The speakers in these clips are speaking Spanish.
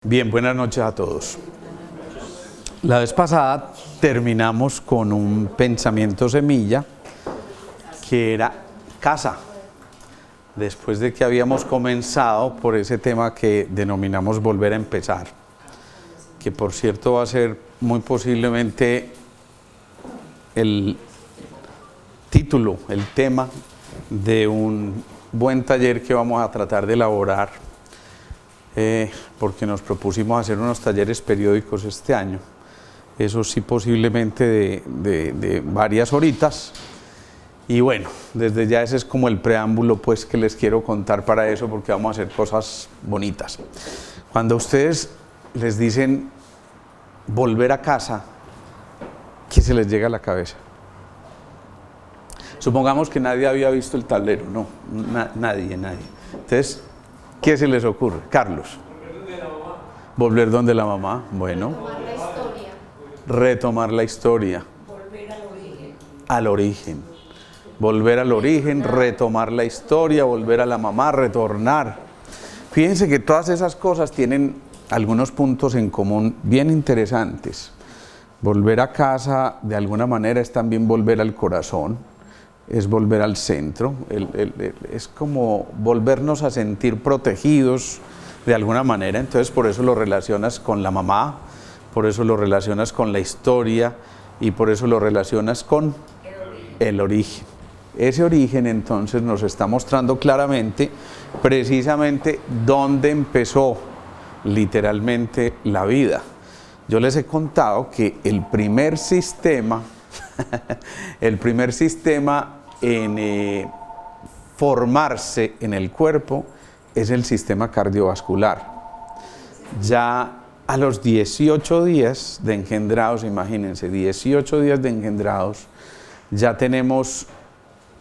Bien, buenas noches a todos. La vez pasada terminamos con un pensamiento semilla que era casa. Después de que habíamos comenzado por ese tema que denominamos volver a empezar, que por cierto va a ser muy posiblemente el título, el tema de un buen taller que vamos a tratar de elaborar, porque nos propusimos hacer unos talleres periódicos este año, eso sí posiblemente de varias horitas. Y bueno, desde ya ese es como el preámbulo pues que les quiero contar para eso, porque vamos a hacer cosas bonitas. Cuando ustedes les dicen volver a casa, ¿qué se les llega a la cabeza? Supongamos que nadie había visto el tablero, no, nadie. Entonces, ¿qué se les ocurre? Carlos. Volver donde la mamá. Bueno. Retomar la historia. Volver al origen. Al origen. Volver al origen, retomar la historia, volver a la mamá, retornar. Fíjense que todas esas cosas tienen algunos puntos en común bien interesantes. Volver a casa, de alguna manera, es también volver al corazón, es volver al centro, es como volvernos a sentir protegidos de alguna manera. Entonces por eso lo relacionas con la mamá, por eso lo relacionas con la historia y por eso lo relacionas con el origen. Ese origen entonces nos está mostrando claramente precisamente dónde empezó literalmente la vida. Yo les he contado que el primer sistema en formarse en el cuerpo es el sistema cardiovascular. Ya a los 18 días de engendrados, imagínense, 18 días de engendrados, ya tenemos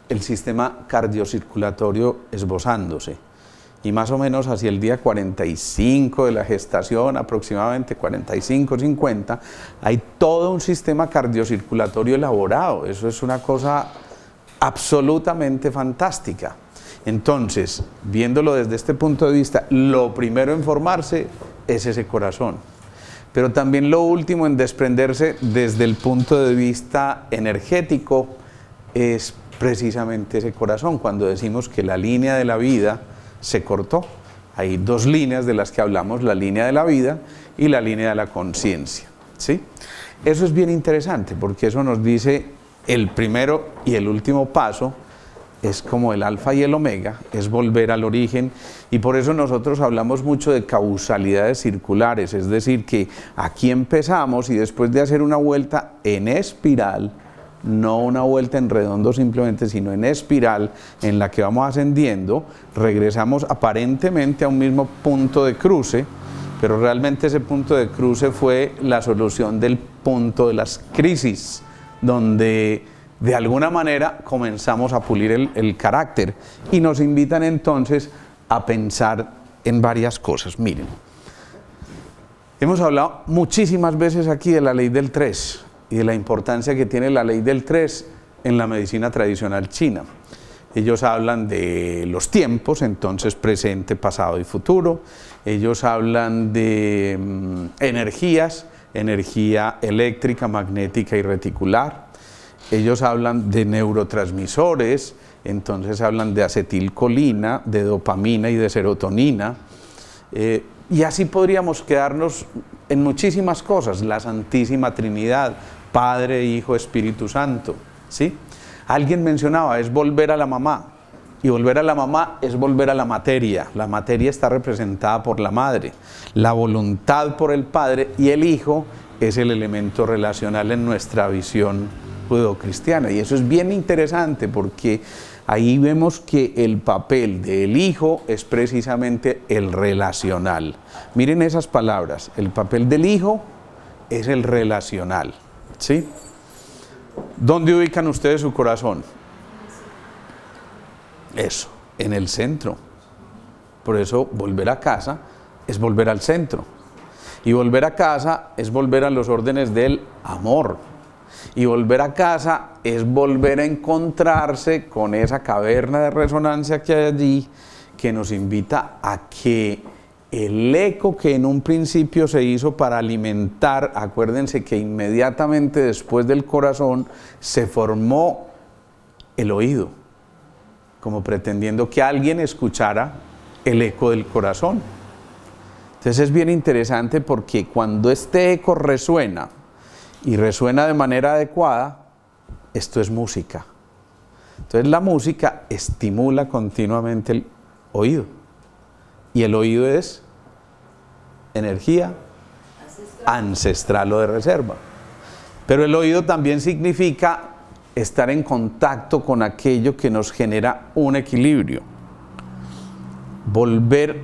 el sistema cardiocirculatorio esbozándose. Y más o menos hacia el día 45 de la gestación, aproximadamente 45, 50, hay todo un sistema cardiocirculatorio elaborado. Eso es una cosa absolutamente fantástica. Entonces, viéndolo desde este punto de vista, lo primero en formarse es ese corazón. Pero también lo último en desprenderse desde el punto de vista energético es precisamente ese corazón. Cuando decimos que la línea de la vida se cortó, hay dos líneas de las que hablamos, la línea de la vida y la línea de la conciencia, ¿sí? Eso es bien interesante porque eso nos dice el primero y el último paso es como el alfa y el omega, es volver al origen, y por eso nosotros hablamos mucho de causalidades circulares, es decir, que aquí empezamos y después de hacer una vuelta en espiral, no una vuelta en redondo simplemente, sino en espiral en la que vamos ascendiendo, regresamos aparentemente a un mismo punto de cruce, pero realmente ese punto de cruce fue la solución del punto de las crisis, donde de alguna manera comenzamos a pulir el carácter y nos invitan entonces a pensar en varias cosas. Miren, hemos hablado muchísimas veces aquí de la ley del 3 y de la importancia que tiene la ley del 3 en la medicina tradicional china. Ellos hablan de los tiempos, entonces presente, pasado y futuro. Ellos hablan de energías, energía eléctrica, magnética y reticular. Ellos hablan de neurotransmisores, entonces hablan de acetilcolina, de dopamina y de serotonina. Y así podríamos quedarnos en muchísimas cosas, la Santísima Trinidad, Padre, Hijo, Espíritu Santo, ¿sí? Alguien mencionaba, es volver a la mamá, y volver a la mamá es volver a la materia está representada por la madre, la voluntad por el Padre, y el Hijo es el elemento relacional en nuestra visión judeocristiana, y eso es bien interesante porque ahí vemos que el papel del Hijo es precisamente el relacional. Miren esas palabras, el papel del Hijo es el relacional, ¿sí? ¿Dónde ubican ustedes su corazón? Eso, en el centro. Por eso volver a casa es volver al centro. Y volver a casa es volver a los órdenes del amor. Y volver a casa es volver a encontrarse con esa caverna de resonancia que hay allí, que nos invita a que el eco que en un principio se hizo para alimentar, acuérdense que inmediatamente después del corazón se formó el oído, como pretendiendo que alguien escuchara el eco del corazón. Entonces es bien interesante porque cuando este eco resuena y resuena de manera adecuada, esto es música. Entonces la música estimula continuamente el oído. Y el oído es energía ancestral o de reserva. Pero el oído también significa estar en contacto con aquello que nos genera un equilibrio. Volver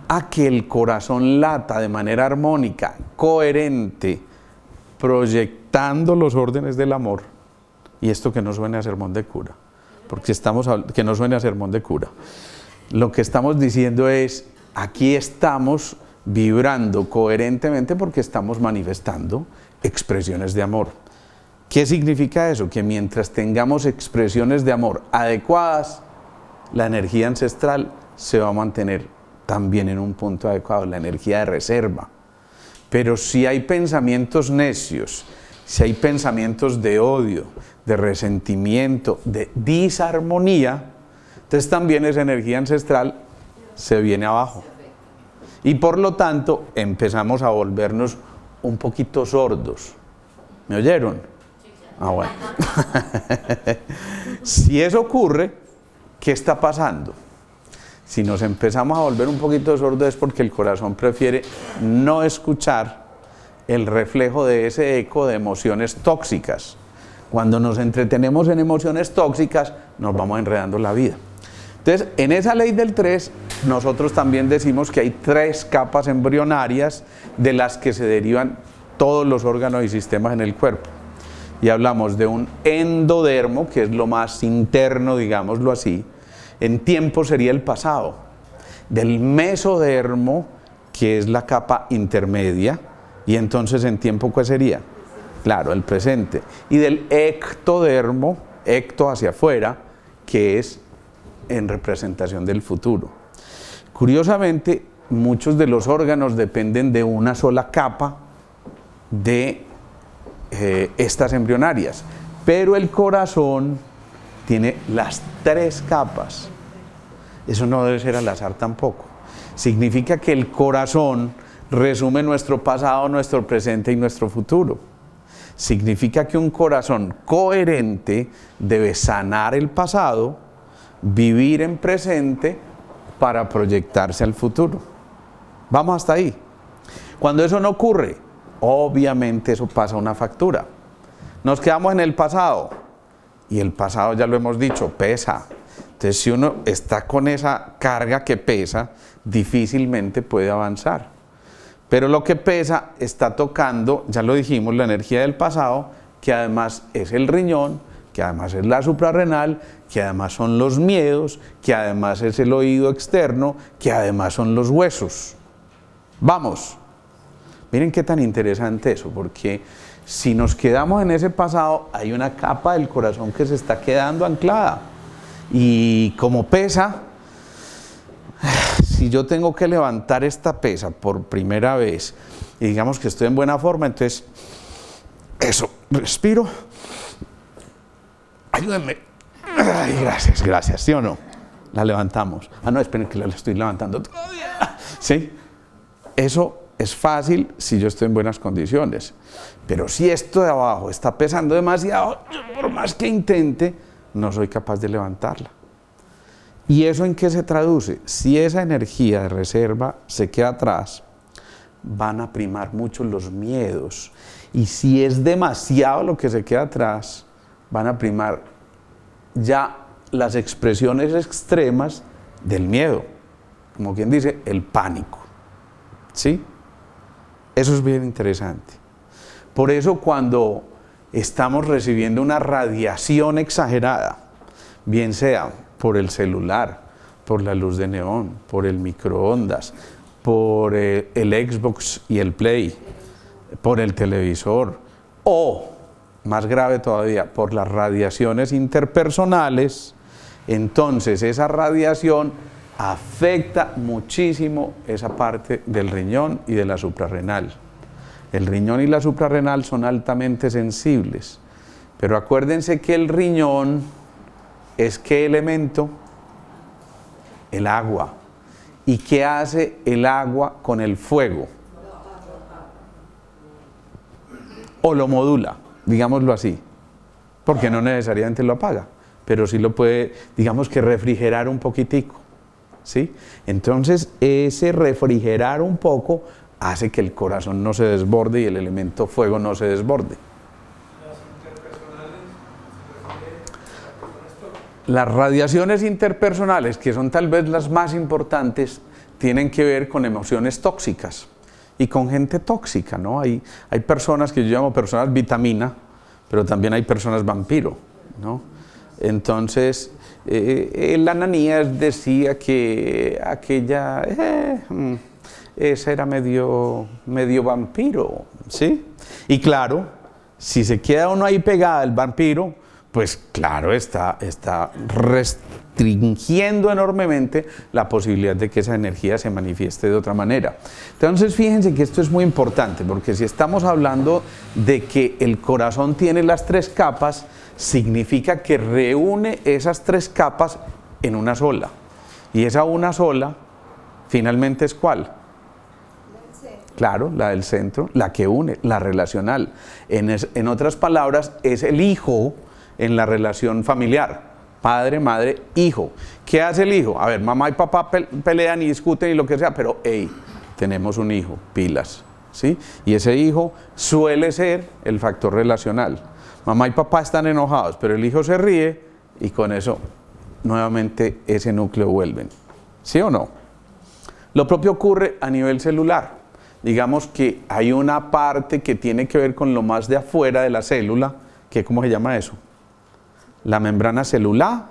a que el corazón lata de manera armónica, coherente, proyectando los órdenes del amor. Y esto que no suene a sermón de cura, porque que no suene a sermón de cura. Lo que estamos diciendo es, aquí estamos vibrando coherentemente porque estamos manifestando expresiones de amor. ¿Qué significa eso? Que mientras tengamos expresiones de amor adecuadas, la energía ancestral se va a mantener también en un punto adecuado, la energía de reserva. Pero si hay pensamientos necios, si hay pensamientos de odio, de resentimiento, de disarmonía, entonces también esa energía ancestral se viene abajo. Y por lo tanto empezamos a volvernos un poquito sordos. ¿Me oyeron? Ah, bueno. Si eso ocurre, ¿qué está pasando? Si nos empezamos a volver un poquito sordos es porque el corazón prefiere no escuchar el reflejo de ese eco de emociones tóxicas. Cuando nos entretenemos en emociones tóxicas, nos vamos enredando la vida. Entonces, en esa ley del 3, nosotros también decimos que hay 3 capas embrionarias de las que se derivan todos los órganos y sistemas en el cuerpo. Y hablamos de un endodermo, que es lo más interno, digámoslo así. En tiempo sería el pasado. Del mesodermo, que es la capa intermedia, y entonces en tiempo, ¿cuál sería? Claro, el presente. Y del ectodermo, ecto hacia afuera, que es en representación del futuro. Curiosamente, muchos de los órganos dependen de una sola capa de estas embrionarias, pero el corazón tiene las 3 capas. Eso no debe ser al azar tampoco. Significa que el corazón resume nuestro pasado, nuestro presente y nuestro futuro. Significa que un corazón coherente debe sanar el pasado, vivir en presente para proyectarse al futuro. Vamos hasta ahí. Cuando eso no ocurre, obviamente eso pasa una factura. Nos quedamos en el pasado y el pasado, ya lo hemos dicho, pesa. Entonces, si uno está con esa carga que pesa, difícilmente puede avanzar. Pero lo que pesa está tocando, ya lo dijimos, la energía del pasado, que además es el riñón, que además es la suprarrenal, que además son los miedos, que además es el oído externo, que además son los huesos. Vamos. Miren qué tan interesante eso, porque si nos quedamos en ese pasado, hay una capa del corazón que se está quedando anclada. Y como pesa, si yo tengo que levantar esta pesa por primera vez, y digamos que estoy en buena forma, entonces, eso, respiro, ayúdenme, ay, gracias, ¿sí o no? La levantamos. Ah, no, esperen que la estoy levantando todavía. ¿Sí? Eso es fácil si yo estoy en buenas condiciones, pero si esto de abajo está pesando demasiado, por más que intente, no soy capaz de levantarla. ¿Y eso en qué se traduce? Si esa energía de reserva se queda atrás, van a primar mucho los miedos, y si es demasiado lo que se queda atrás, van a primar ya las expresiones extremas del miedo, como quien dice, el pánico. ¿Sí? Eso es bien interesante. Por eso cuando estamos recibiendo una radiación exagerada, bien sea por el celular, por la luz de neón, por el microondas, por el Xbox y el Play, por el televisor, o, más grave todavía, por las radiaciones interpersonales, entonces esa radiación afecta muchísimo esa parte del riñón y de la suprarrenal. El riñón y la suprarrenal son altamente sensibles, pero acuérdense que el riñón es ¿qué elemento? El agua. ¿Y qué hace el agua con el fuego? O lo modula, digámoslo así, porque no necesariamente lo apaga, pero sí lo puede, digamos que refrigerar un poquitico, ¿sí? Entonces, ese refrigerar un poco hace que el corazón no se desborde y el elemento fuego no se desborde. Las radiaciones interpersonales, que son tal vez las más importantes, tienen que ver con emociones tóxicas y con gente tóxica, ¿no? Hay personas que yo llamo personas vitamina, pero también hay personas vampiro, ¿no? Entonces, el Ananías decía que aquella, esa era medio vampiro, ¿sí? Y claro, si se queda uno ahí pegada el vampiro, pues claro, está restringiendo enormemente la posibilidad de que esa energía se manifieste de otra manera. Entonces, fíjense que esto es muy importante, porque si estamos hablando de que el corazón tiene las 3 capas, significa que reúne esas 3 capas en una sola. Y esa una sola, finalmente, ¿es cuál? Claro, la del centro, la que une, la relacional. En otras palabras, es el hijo en la relación familiar, padre, madre, hijo. ¿Qué hace el hijo? A ver, mamá y papá pelean y discuten y lo que sea, pero hey, tenemos un hijo, pilas, ¿sí? Y ese hijo suele ser el factor relacional. Mamá y papá están enojados, pero el hijo se ríe y con eso nuevamente ese núcleo vuelven, ¿sí o no? Lo propio ocurre a nivel celular. Digamos que hay una parte que tiene que ver con lo más de afuera de la célula, que ¿cómo se llama eso? La membrana celular.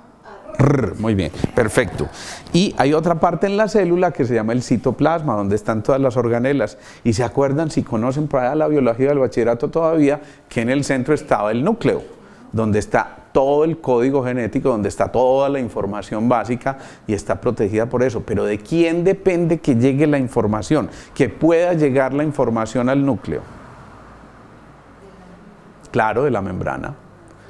Muy bien, perfecto. Y hay otra parte en la célula que se llama el citoplasma, donde están todas las organelas. Y se acuerdan, si conocen para la biología del bachillerato todavía, que en el centro estaba el núcleo, donde está todo el código genético, donde está toda la información básica y está protegida por eso. Pero ¿de quién depende que llegue la información? Que pueda llegar la información al núcleo. Claro, de la membrana.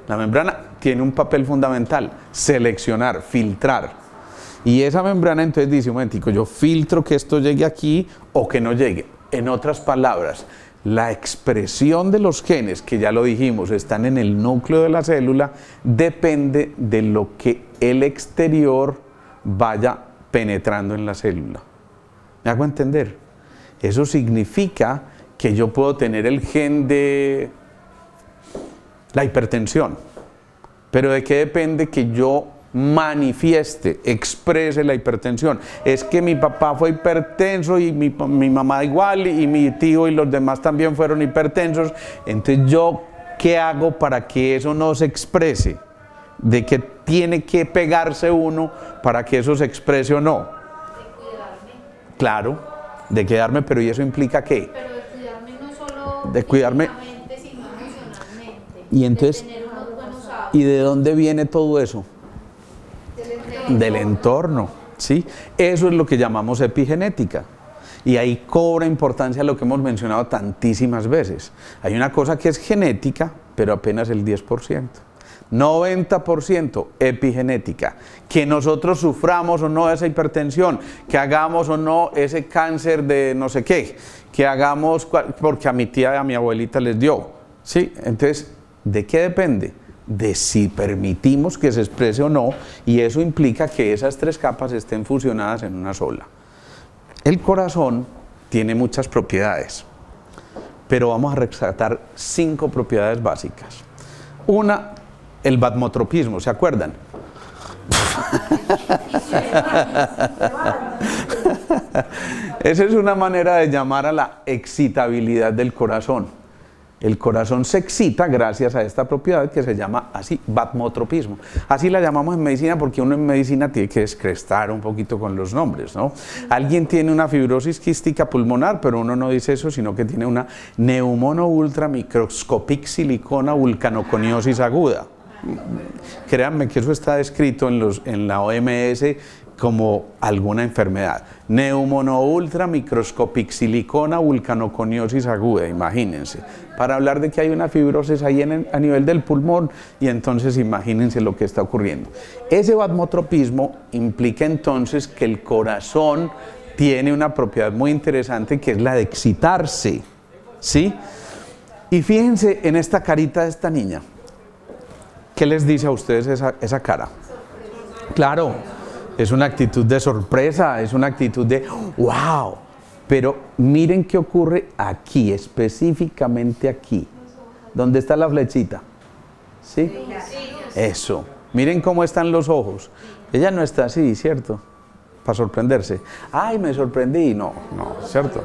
La membrana tiene un papel fundamental, seleccionar, filtrar. Y esa membrana entonces dice, un momentico, yo filtro que esto llegue aquí o que no llegue. En otras palabras, la expresión de los genes, que ya lo dijimos, están en el núcleo de la célula, depende de lo que el exterior vaya penetrando en la célula. ¿Me hago entender? Eso significa que yo puedo tener el gen de la hipertensión, pero ¿de qué depende que yo manifieste, exprese la hipertensión? Es que mi papá fue hipertenso y mi mamá igual y mi tío y los demás también fueron hipertensos. Entonces, ¿yo qué hago para que eso no se exprese? ¿De qué tiene que pegarse uno para que eso se exprese o no? De cuidarme. Claro, de quedarme, pero ¿y eso implica qué? Pero de cuidarme no solo de cuidarme, físicamente, sino emocionalmente. y entonces, de tener unos buenos hábitos. ¿y de dónde viene todo eso? Del entorno, ¿sí? Eso es lo que llamamos epigenética. Y ahí cobra importancia lo que hemos mencionado tantísimas veces. Hay una cosa que es genética, pero apenas el 10%. 90% epigenética. Que nosotros suframos o no esa hipertensión, que hagamos o no ese cáncer de no sé qué, que hagamos porque a mi tía y a mi abuelita les dio, ¿sí? Entonces, ¿de qué depende? De si permitimos que se exprese o no, y eso implica que esas 3 capas estén fusionadas en una sola. El corazón tiene muchas propiedades, pero vamos a rescatar 5 propiedades básicas. Una, el batmotropismo, ¿se acuerdan? Esa es una manera de llamar a la excitabilidad del corazón. El corazón se excita gracias a esta propiedad que se llama así, batmotropismo. Así la llamamos en medicina porque uno en medicina tiene que descrestar un poquito con los nombres, ¿no? Alguien tiene una fibrosis quística pulmonar, pero uno no dice eso, sino que tiene una neumono ultramicroscopic silicona vulcanoconiosis aguda. Créanme que eso está descrito en la OMS como alguna enfermedad. Neumono-ultramicroscopic silicona vulcanoconiosis aguda, imagínense. Para hablar de que hay una fibrosis ahí a nivel del pulmón, y entonces imagínense lo que está ocurriendo. Ese vasmotropismo implica entonces que el corazón tiene una propiedad muy interesante, que es la de excitarse, ¿sí? Y fíjense en esta carita de esta niña. ¿Qué les dice a ustedes esa cara? Claro, es una actitud de sorpresa, es una actitud de ¡wow! Pero miren qué ocurre aquí, específicamente aquí. ¿Dónde está la flechita? ¿Sí? Eso. Miren cómo están los ojos. Ella no está así, ¿cierto? Para sorprenderse. ¡Ay, me sorprendí! No, ¿cierto?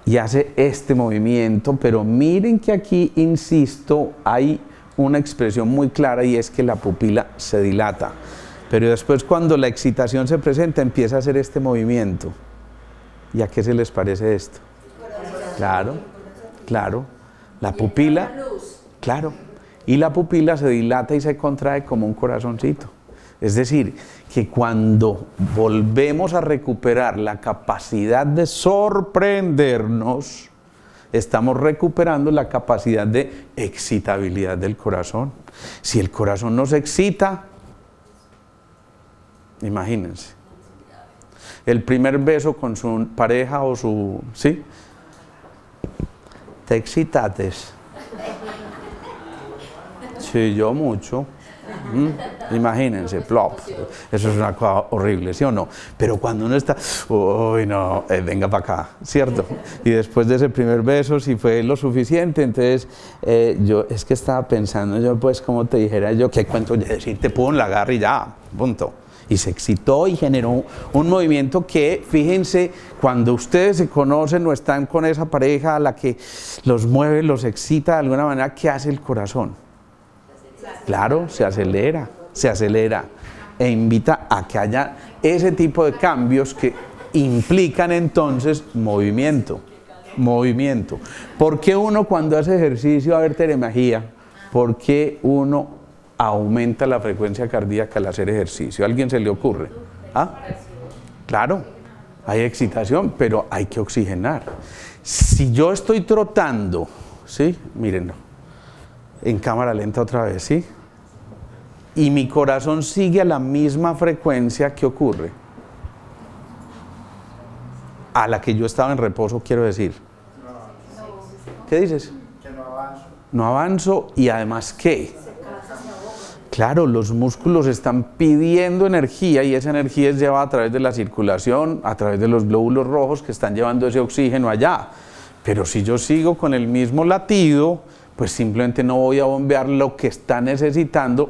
Y hace este movimiento, pero miren que aquí, insisto, hay una expresión muy clara, y es que la pupila se dilata. Pero después, cuando la excitación se presenta, empieza a hacer este movimiento. ¿Y a qué se les parece esto? Claro. La pupila, claro. Y la pupila se dilata y se contrae como un corazoncito. Es decir, que cuando volvemos a recuperar la capacidad de sorprendernos, estamos recuperando la capacidad de excitabilidad del corazón. Si el corazón no se excita, imagínense. El primer beso con su pareja o su... ¿sí? ¿Te excitates? Sí, yo mucho. Imagínense, plop. Eso es una cosa horrible, ¿sí o no? Pero cuando uno está, uy, no, venga para acá, ¿cierto? Y después de ese primer beso, si fue lo suficiente, entonces yo es que estaba pensando, yo pues como te dijera yo, ¿qué cuento de decirte? Pum, la agarra y ya, punto. Y se excitó y generó un movimiento que, fíjense, cuando ustedes se conocen o están con esa pareja a la que los mueve, los excita de alguna manera, ¿qué hace el corazón? Claro, se acelera e invita a que haya ese tipo de cambios que implican entonces movimiento. ¿Por qué uno cuando hace ejercicio, a ver, Teremagía, por qué uno aumenta la frecuencia cardíaca al hacer ejercicio? ¿A alguien se le ocurre? ¿Ah? Claro, hay excitación, pero hay que oxigenar. Si yo estoy trotando, ¿sí? Mírenlo, en cámara lenta otra vez, ¿sí? Y mi corazón sigue a la misma frecuencia, ¿qué ocurre? A la que yo estaba en reposo, quiero decir. ¿Qué dices? Que no avanzo. No avanzo, y además, ¿qué? Claro, los músculos están pidiendo energía, y esa energía es llevada a través de la circulación, a través de los glóbulos rojos que están llevando ese oxígeno allá. Pero si yo sigo con el mismo latido, pues simplemente no voy a bombear lo que está necesitando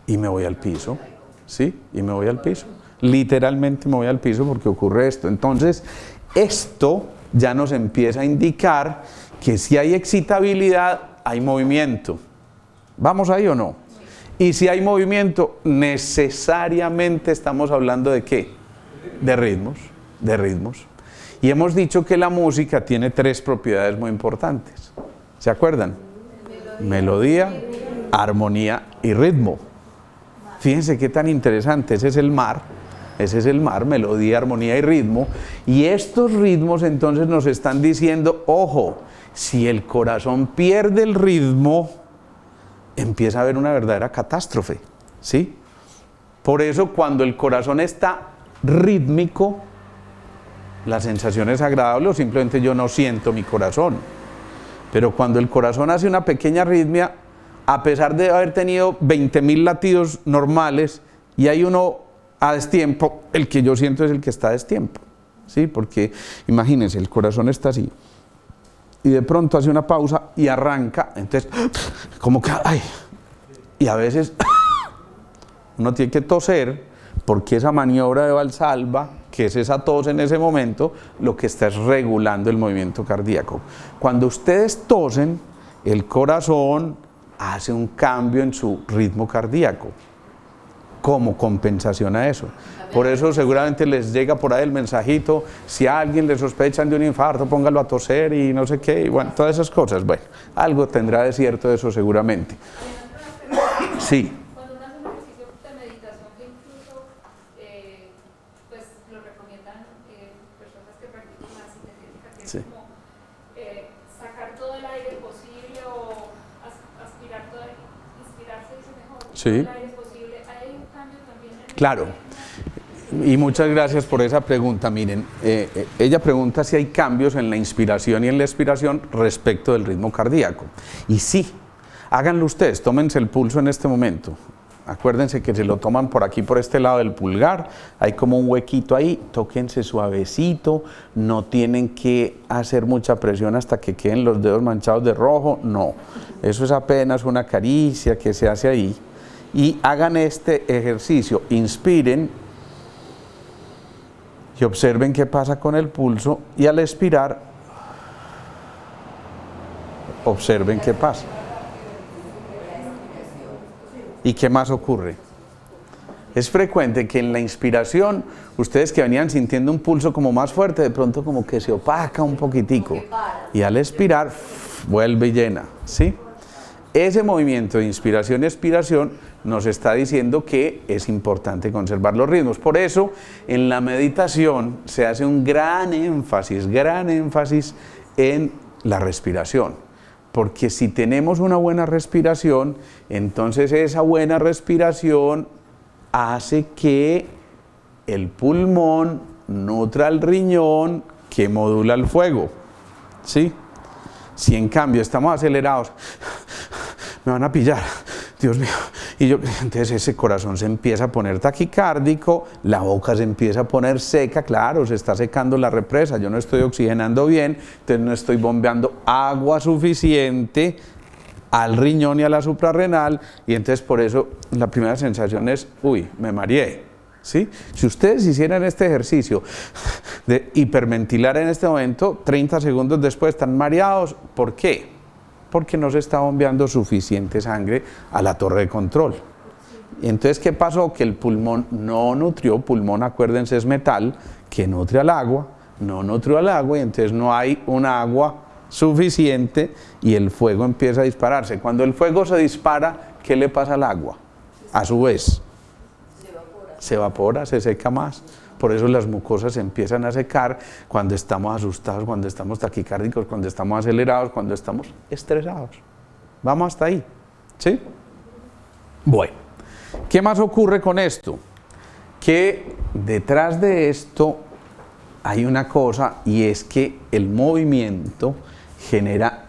y me voy al piso, ¿sí? Y me voy al piso. Literalmente me voy al piso porque ocurre esto. Entonces, esto ya nos empieza a indicar que si hay excitabilidad, hay movimiento. ¿Vamos ahí o no? Y si hay movimiento, necesariamente estamos hablando ¿de qué? De ritmos. Y hemos dicho que la música tiene 3 propiedades muy importantes. ¿Se acuerdan? Melodía, armonía y ritmo. Fíjense qué tan interesante, ese es el mar, melodía, armonía y ritmo. Y estos ritmos entonces nos están diciendo, ojo, si el corazón pierde el ritmo, empieza a haber una verdadera catástrofe, ¿sí? Por eso cuando el corazón está rítmico, la sensación es agradable, o simplemente yo no siento mi corazón. Pero cuando el corazón hace una pequeña arritmia, a pesar de haber tenido 20.000 latidos normales, y hay uno a destiempo, el que yo siento es el que está a destiempo, ¿sí? Porque imagínense, el corazón está así, y de pronto hace una pausa y arranca, entonces, como que, ¡ay! Y a veces uno tiene que toser, porque esa maniobra de Valsalva, que es esa tos en ese momento, lo que está es regulando el movimiento cardíaco. Cuando ustedes tosen, el corazón hace un cambio en su ritmo cardíaco, como compensación a eso. Por eso seguramente les llega por ahí el mensajito, si a alguien le sospechan de un infarto, póngalo a toser y no sé qué, y bueno, todas esas cosas. Bueno, algo tendrá de cierto eso seguramente. Sí. Cuando uno hace un ejercicio de meditación que incluso Sí. Claro. Y muchas gracias por esa pregunta. Miren, ella pregunta si hay cambios en la inspiración y en la expiración respecto del ritmo cardíaco. Y sí, háganlo ustedes, tómense el pulso en este momento. Acuérdense que se lo toman por aquí, por este lado del pulgar, hay como un huequito ahí, tóquense suavecito, no tienen que hacer mucha presión hasta que queden los dedos manchados de rojo, no. Eso es apenas una caricia que se hace ahí. Y hagan este ejercicio, inspiren y observen qué pasa con el pulso, y al expirar, observen qué pasa. ¿Y qué más ocurre? Es frecuente que en la inspiración, ustedes que venían sintiendo un pulso como más fuerte, de pronto como que se opaca un poquitico, y al expirar, vuelve y llena, ¿sí? Ese movimiento de inspiración y expiración nos está diciendo que es importante conservar los ritmos. Por eso, en la meditación se hace un gran énfasis en la respiración. Porque si tenemos una buena respiración, entonces esa buena respiración hace que el pulmón nutra al riñón que modula el fuego, ¿sí? Si en cambio estamos acelerados, me van a pillar, Dios mío, y entonces ese corazón se empieza a poner taquicárdico, la boca se empieza a poner seca, claro, se está secando la represa, yo no estoy oxigenando bien, entonces no estoy bombeando agua suficiente al riñón y a la suprarrenal, y entonces por eso la primera sensación es, uy, me mareé, ¿sí? Si ustedes hicieran este ejercicio de hiperventilar en este momento, 30 segundos después están mareados, ¿por qué? Porque no se está bombeando suficiente sangre a la torre de control. Y entonces, ¿qué pasó? Que el pulmón no nutrió, pulmón, acuérdense, es metal, que nutre al agua, no nutrió al agua, y entonces no hay un agua suficiente y el fuego empieza a dispararse. Cuando el fuego se dispara, ¿qué le pasa al agua? A su vez, se evapora, se seca más. Por eso las mucosas se empiezan a secar cuando estamos asustados, cuando estamos taquicárdicos, cuando estamos acelerados, cuando estamos estresados. Vamos hasta ahí, ¿sí? Bueno, ¿qué más ocurre con esto? Que detrás de esto hay una cosa, y es que el movimiento genera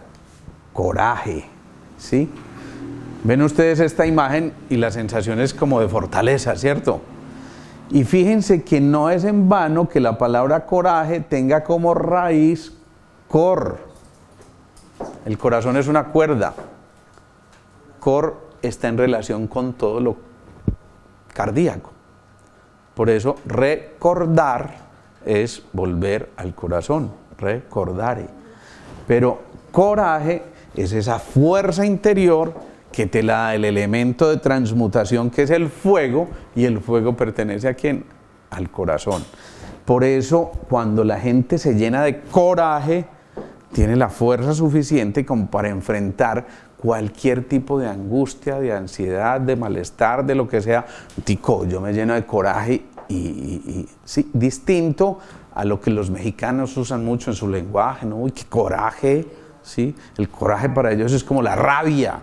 coraje, ¿sí? Ven ustedes esta imagen y la sensación es como de fortaleza, ¿cierto? Y fíjense que no es en vano que la palabra coraje tenga como raíz cor. El corazón es una cuerda. Cor está en relación con todo lo cardíaco. Por eso recordar es volver al corazón, recordare. Pero coraje es esa fuerza interior que te la da el elemento de transmutación que es el fuego, y el fuego pertenece ¿a quién? Al corazón. Por eso cuando la gente se llena de coraje, tiene la fuerza suficiente como para enfrentar cualquier tipo de angustia, de ansiedad, de malestar, de lo que sea. Tico, yo me lleno de coraje sí, distinto a lo que los mexicanos usan mucho en su lenguaje, ¿no? Uy, qué coraje, ¿sí? El coraje para ellos es como la rabia,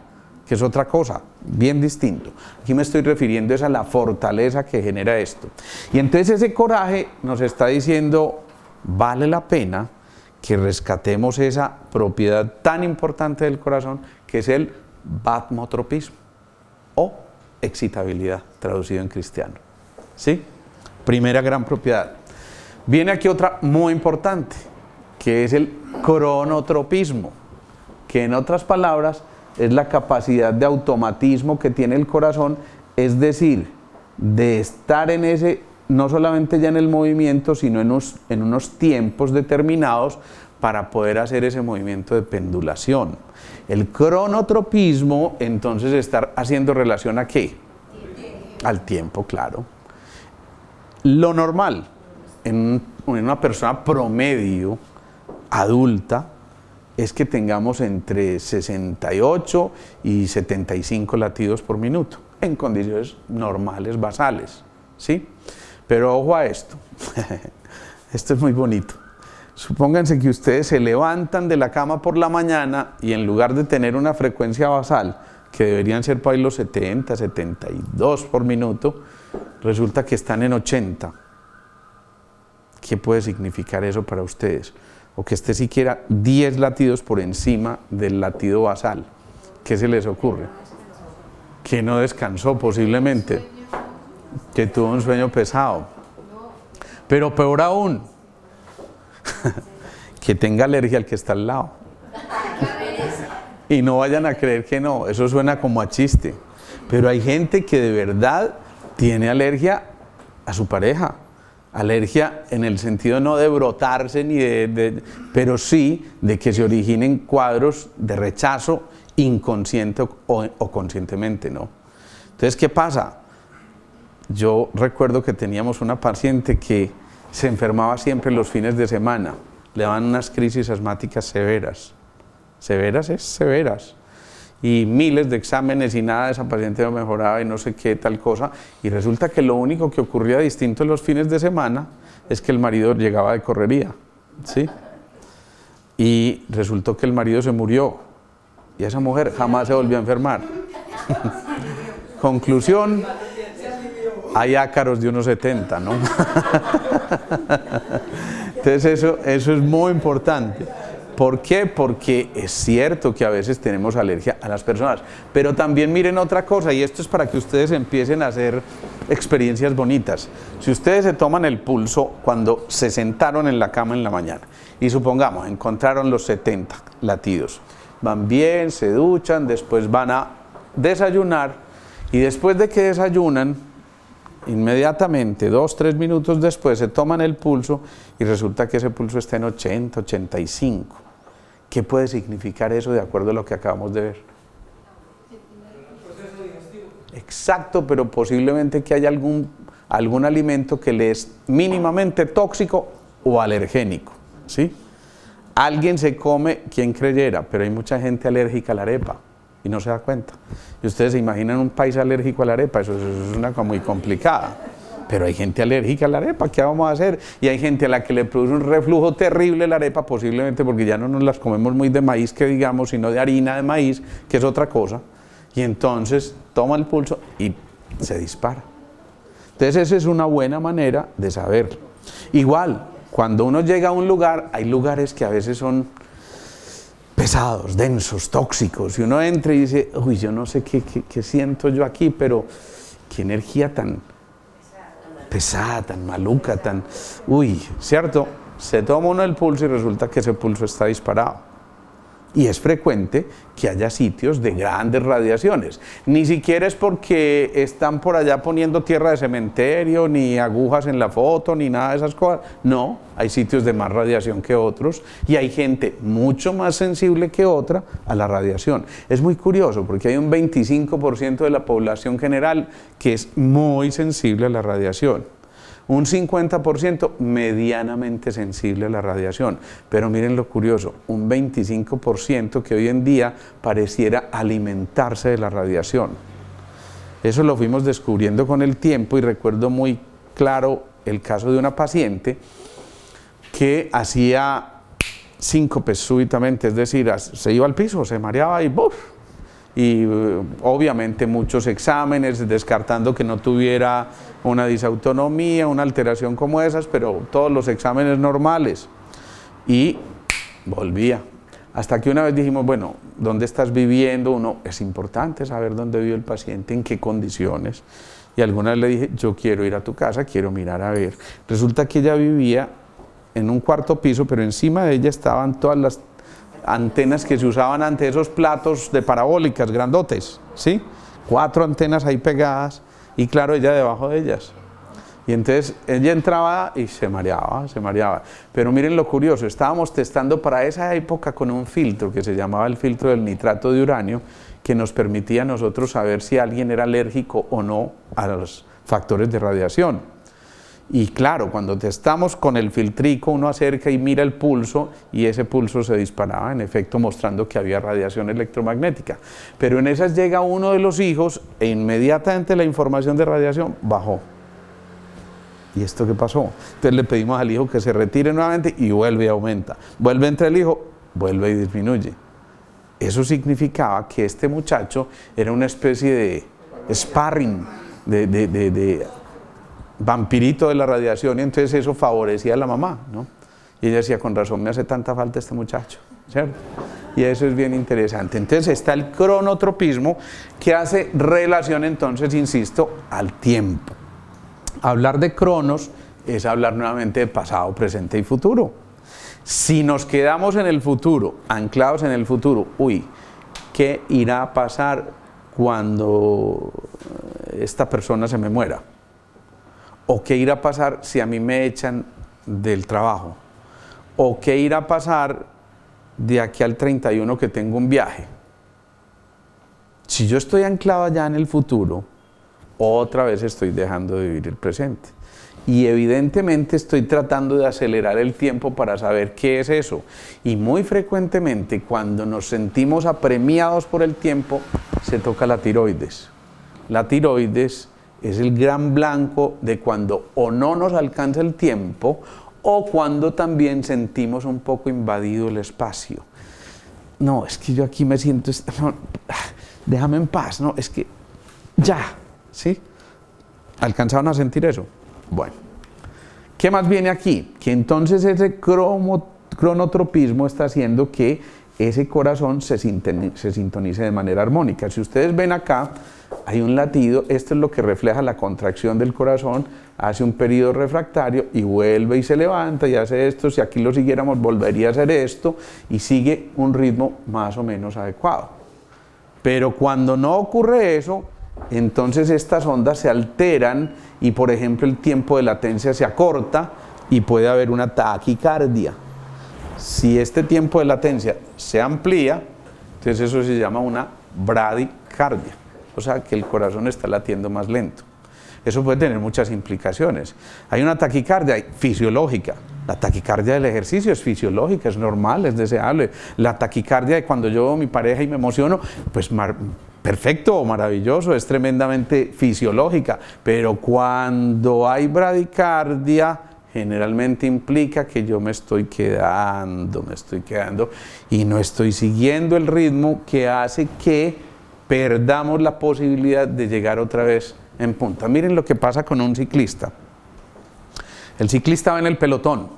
que es otra cosa, bien distinto. Aquí me estoy refiriendo es a la fortaleza que genera esto. Y entonces ese coraje nos está diciendo, vale la pena que rescatemos esa propiedad tan importante del corazón, que es el batmotropismo, o excitabilidad, traducido en cristiano. ¿Sí? Primera gran propiedad. Viene aquí otra muy importante, que es el cronotropismo, que en otras palabras es la capacidad de automatismo que tiene el corazón, es decir, de estar en ese, no solamente ya en el movimiento, sino en unos tiempos determinados para poder hacer ese movimiento de pendulación. El cronotropismo, entonces, está haciendo relación ¿a qué? Al tiempo, claro. Lo normal en una persona promedio, adulta, es que tengamos entre 68 y 75 latidos por minuto, en condiciones normales, basales, ¿sí? Pero ojo a esto, esto es muy bonito. Supónganse que ustedes se levantan de la cama por la mañana y en lugar de tener una frecuencia basal que deberían ser para los 70, 72 por minuto, resulta que están en 80. ¿Qué puede significar eso para ustedes? O que esté siquiera 10 latidos por encima del latido basal. ¿Qué se les ocurre? Que no descansó posiblemente, que tuvo un sueño pesado. Pero peor aún, que tenga alergia al que está al lado. Y no vayan a creer que no, eso suena como a chiste. Pero hay gente que de verdad tiene alergia a su pareja. Alergia en el sentido no de brotarse, ni pero sí de que se originen cuadros de rechazo inconsciente o conscientemente, ¿no? Entonces, ¿qué pasa? Yo recuerdo que teníamos una paciente que se enfermaba siempre los fines de semana. Le daban unas crisis asmáticas severas. Severas es severas. Y miles de exámenes y nada, esa paciente no mejoraba y no sé qué tal cosa. Y resulta que lo único que ocurría distinto en los fines de semana es que el marido llegaba de correría, ¿sí? Y resultó que el marido se murió. Y esa mujer jamás se volvió a enfermar. Conclusión, hay ácaros de unos 70, ¿no? Entonces eso es muy importante. ¿Por qué? Porque es cierto que a veces tenemos alergia a las personas, pero también miren otra cosa, y esto es para que ustedes empiecen a hacer experiencias bonitas. Si ustedes se toman el pulso cuando se sentaron en la cama en la mañana, y supongamos, encontraron los 70 latidos, van bien, se duchan, después van a desayunar, y después de que desayunan, inmediatamente, 2-3 minutos después, se toman el pulso y resulta que ese pulso está en 80, 85. ¿Qué puede significar eso de acuerdo a lo que acabamos de ver? Exacto, pero posiblemente que haya algún alimento que le es mínimamente tóxico o alergénico, ¿sí? Alguien se come, quien creyera, pero hay mucha gente alérgica a la arepa y no se da cuenta. Y ustedes se imaginan un país alérgico a la arepa, eso es una cosa muy complicada. Pero hay gente alérgica a la arepa, ¿qué vamos a hacer? Y hay gente a la que le produce un reflujo terrible la arepa, posiblemente porque ya no nos las comemos muy de maíz, que digamos, sino de harina de maíz, que es otra cosa. Y entonces toma el pulso y se dispara. Entonces esa es una buena manera de saberlo. Igual, cuando uno llega a un lugar, hay lugares que a veces son pesados, densos, tóxicos, y uno entra y dice, uy, yo no sé qué siento yo aquí, pero qué energía tan pesada, tan maluca, ¿cierto? Se toma uno el pulso y resulta que ese pulso está disparado. Y es frecuente que haya sitios de grandes radiaciones. Ni siquiera es porque están por allá poniendo tierra de cementerio, ni agujas en la foto, ni nada de esas cosas. No, hay sitios de más radiación que otros y hay gente mucho más sensible que otra a la radiación. Es muy curioso porque hay un 25% de la población general que es muy sensible a la radiación. Un 50% medianamente sensible a la radiación, pero miren lo curioso, un 25% que hoy en día pareciera alimentarse de la radiación. Eso lo fuimos descubriendo con el tiempo y recuerdo muy claro el caso de una paciente que hacía síncopes súbitamente, es decir, se iba al piso, se mareaba y ¡buf! Y obviamente muchos exámenes descartando que no tuviera una disautonomía, una alteración como esas, pero todos los exámenes normales y volvía. Hasta que una vez dijimos, bueno, ¿dónde estás viviendo? Es importante saber dónde vive el paciente, en qué condiciones. Y alguna vez le dije, yo quiero ir a tu casa, quiero mirar a ver. Resulta que ella vivía en un cuarto piso, pero encima de ella estaban todas las antenas que se usaban ante esos platos de parabólicas grandotes, ¿sí? 4 antenas ahí pegadas y claro, ella debajo de ellas. Y entonces ella entraba y se mareaba. Pero miren lo curioso, estábamos testando para esa época con un filtro que se llamaba el filtro del nitrato de uranio, que nos permitía a nosotros saber si alguien era alérgico o no a los factores de radiación. Y claro, cuando testamos con el filtrico, uno acerca y mira el pulso y ese pulso se disparaba, en efecto mostrando que había radiación electromagnética. Pero en esas llega uno de los hijos e inmediatamente la información de radiación bajó. ¿Y esto qué pasó? Entonces le pedimos al hijo que se retire nuevamente y vuelve y aumenta. Vuelve a entrar el hijo, vuelve y disminuye. eso significaba que este muchacho era una especie de sparring, de vampirito de la radiación, y entonces eso favorecía a la mamá, ¿no? Y ella decía, con razón me hace tanta falta este muchacho, ¿cierto? Y eso es bien interesante. Entonces está el cronotropismo, que hace relación, entonces, insisto, al tiempo. Hablar de cronos es hablar nuevamente de pasado, presente y futuro. Si nos quedamos en el futuro, anclados en el futuro, ¿qué irá a pasar cuando esta persona se me muera? ¿O qué irá a pasar si a mí me echan del trabajo? ¿O qué irá a pasar de aquí al 31 que tengo un viaje? Si yo estoy anclado allá en el futuro, otra vez estoy dejando de vivir el presente. Y evidentemente estoy tratando de acelerar el tiempo para saber qué es eso. Y muy frecuentemente cuando nos sentimos apremiados por el tiempo, se toca la tiroides. La tiroides es el gran blanco de cuando o no nos alcanza el tiempo o cuando también sentimos un poco invadido el espacio. No, es que yo aquí me siento, no, déjame en paz, no, es que ya, ¿sí? ¿Alcanzaron a sentir eso? Bueno, ¿qué más viene aquí? Que entonces ese cronotropismo está haciendo que ese corazón se sintonice de manera armónica. Si ustedes ven acá, hay un latido, esto es lo que refleja la contracción del corazón, hace un periodo refractario y vuelve y se levanta y hace esto. Si aquí lo siguiéramos, volvería a hacer esto y sigue un ritmo más o menos adecuado. Pero cuando no ocurre eso, entonces estas ondas se alteran y, por ejemplo, el tiempo de latencia se acorta y puede haber una taquicardia. Si este tiempo de latencia se amplía, entonces eso se llama una bradicardia, o sea que el corazón está latiendo más lento. Eso puede tener muchas implicaciones. Hay una taquicardia fisiológica. La taquicardia del ejercicio es fisiológica, es normal, es deseable. La taquicardia de cuando yo veo a mi pareja y me emociono, pues perfecto, maravilloso, es tremendamente fisiológica. Pero cuando hay bradicardia, generalmente implica que yo me estoy quedando y no estoy siguiendo el ritmo que hace que perdamos la posibilidad de llegar otra vez en punta. Miren lo que pasa con un ciclista. El ciclista va en el pelotón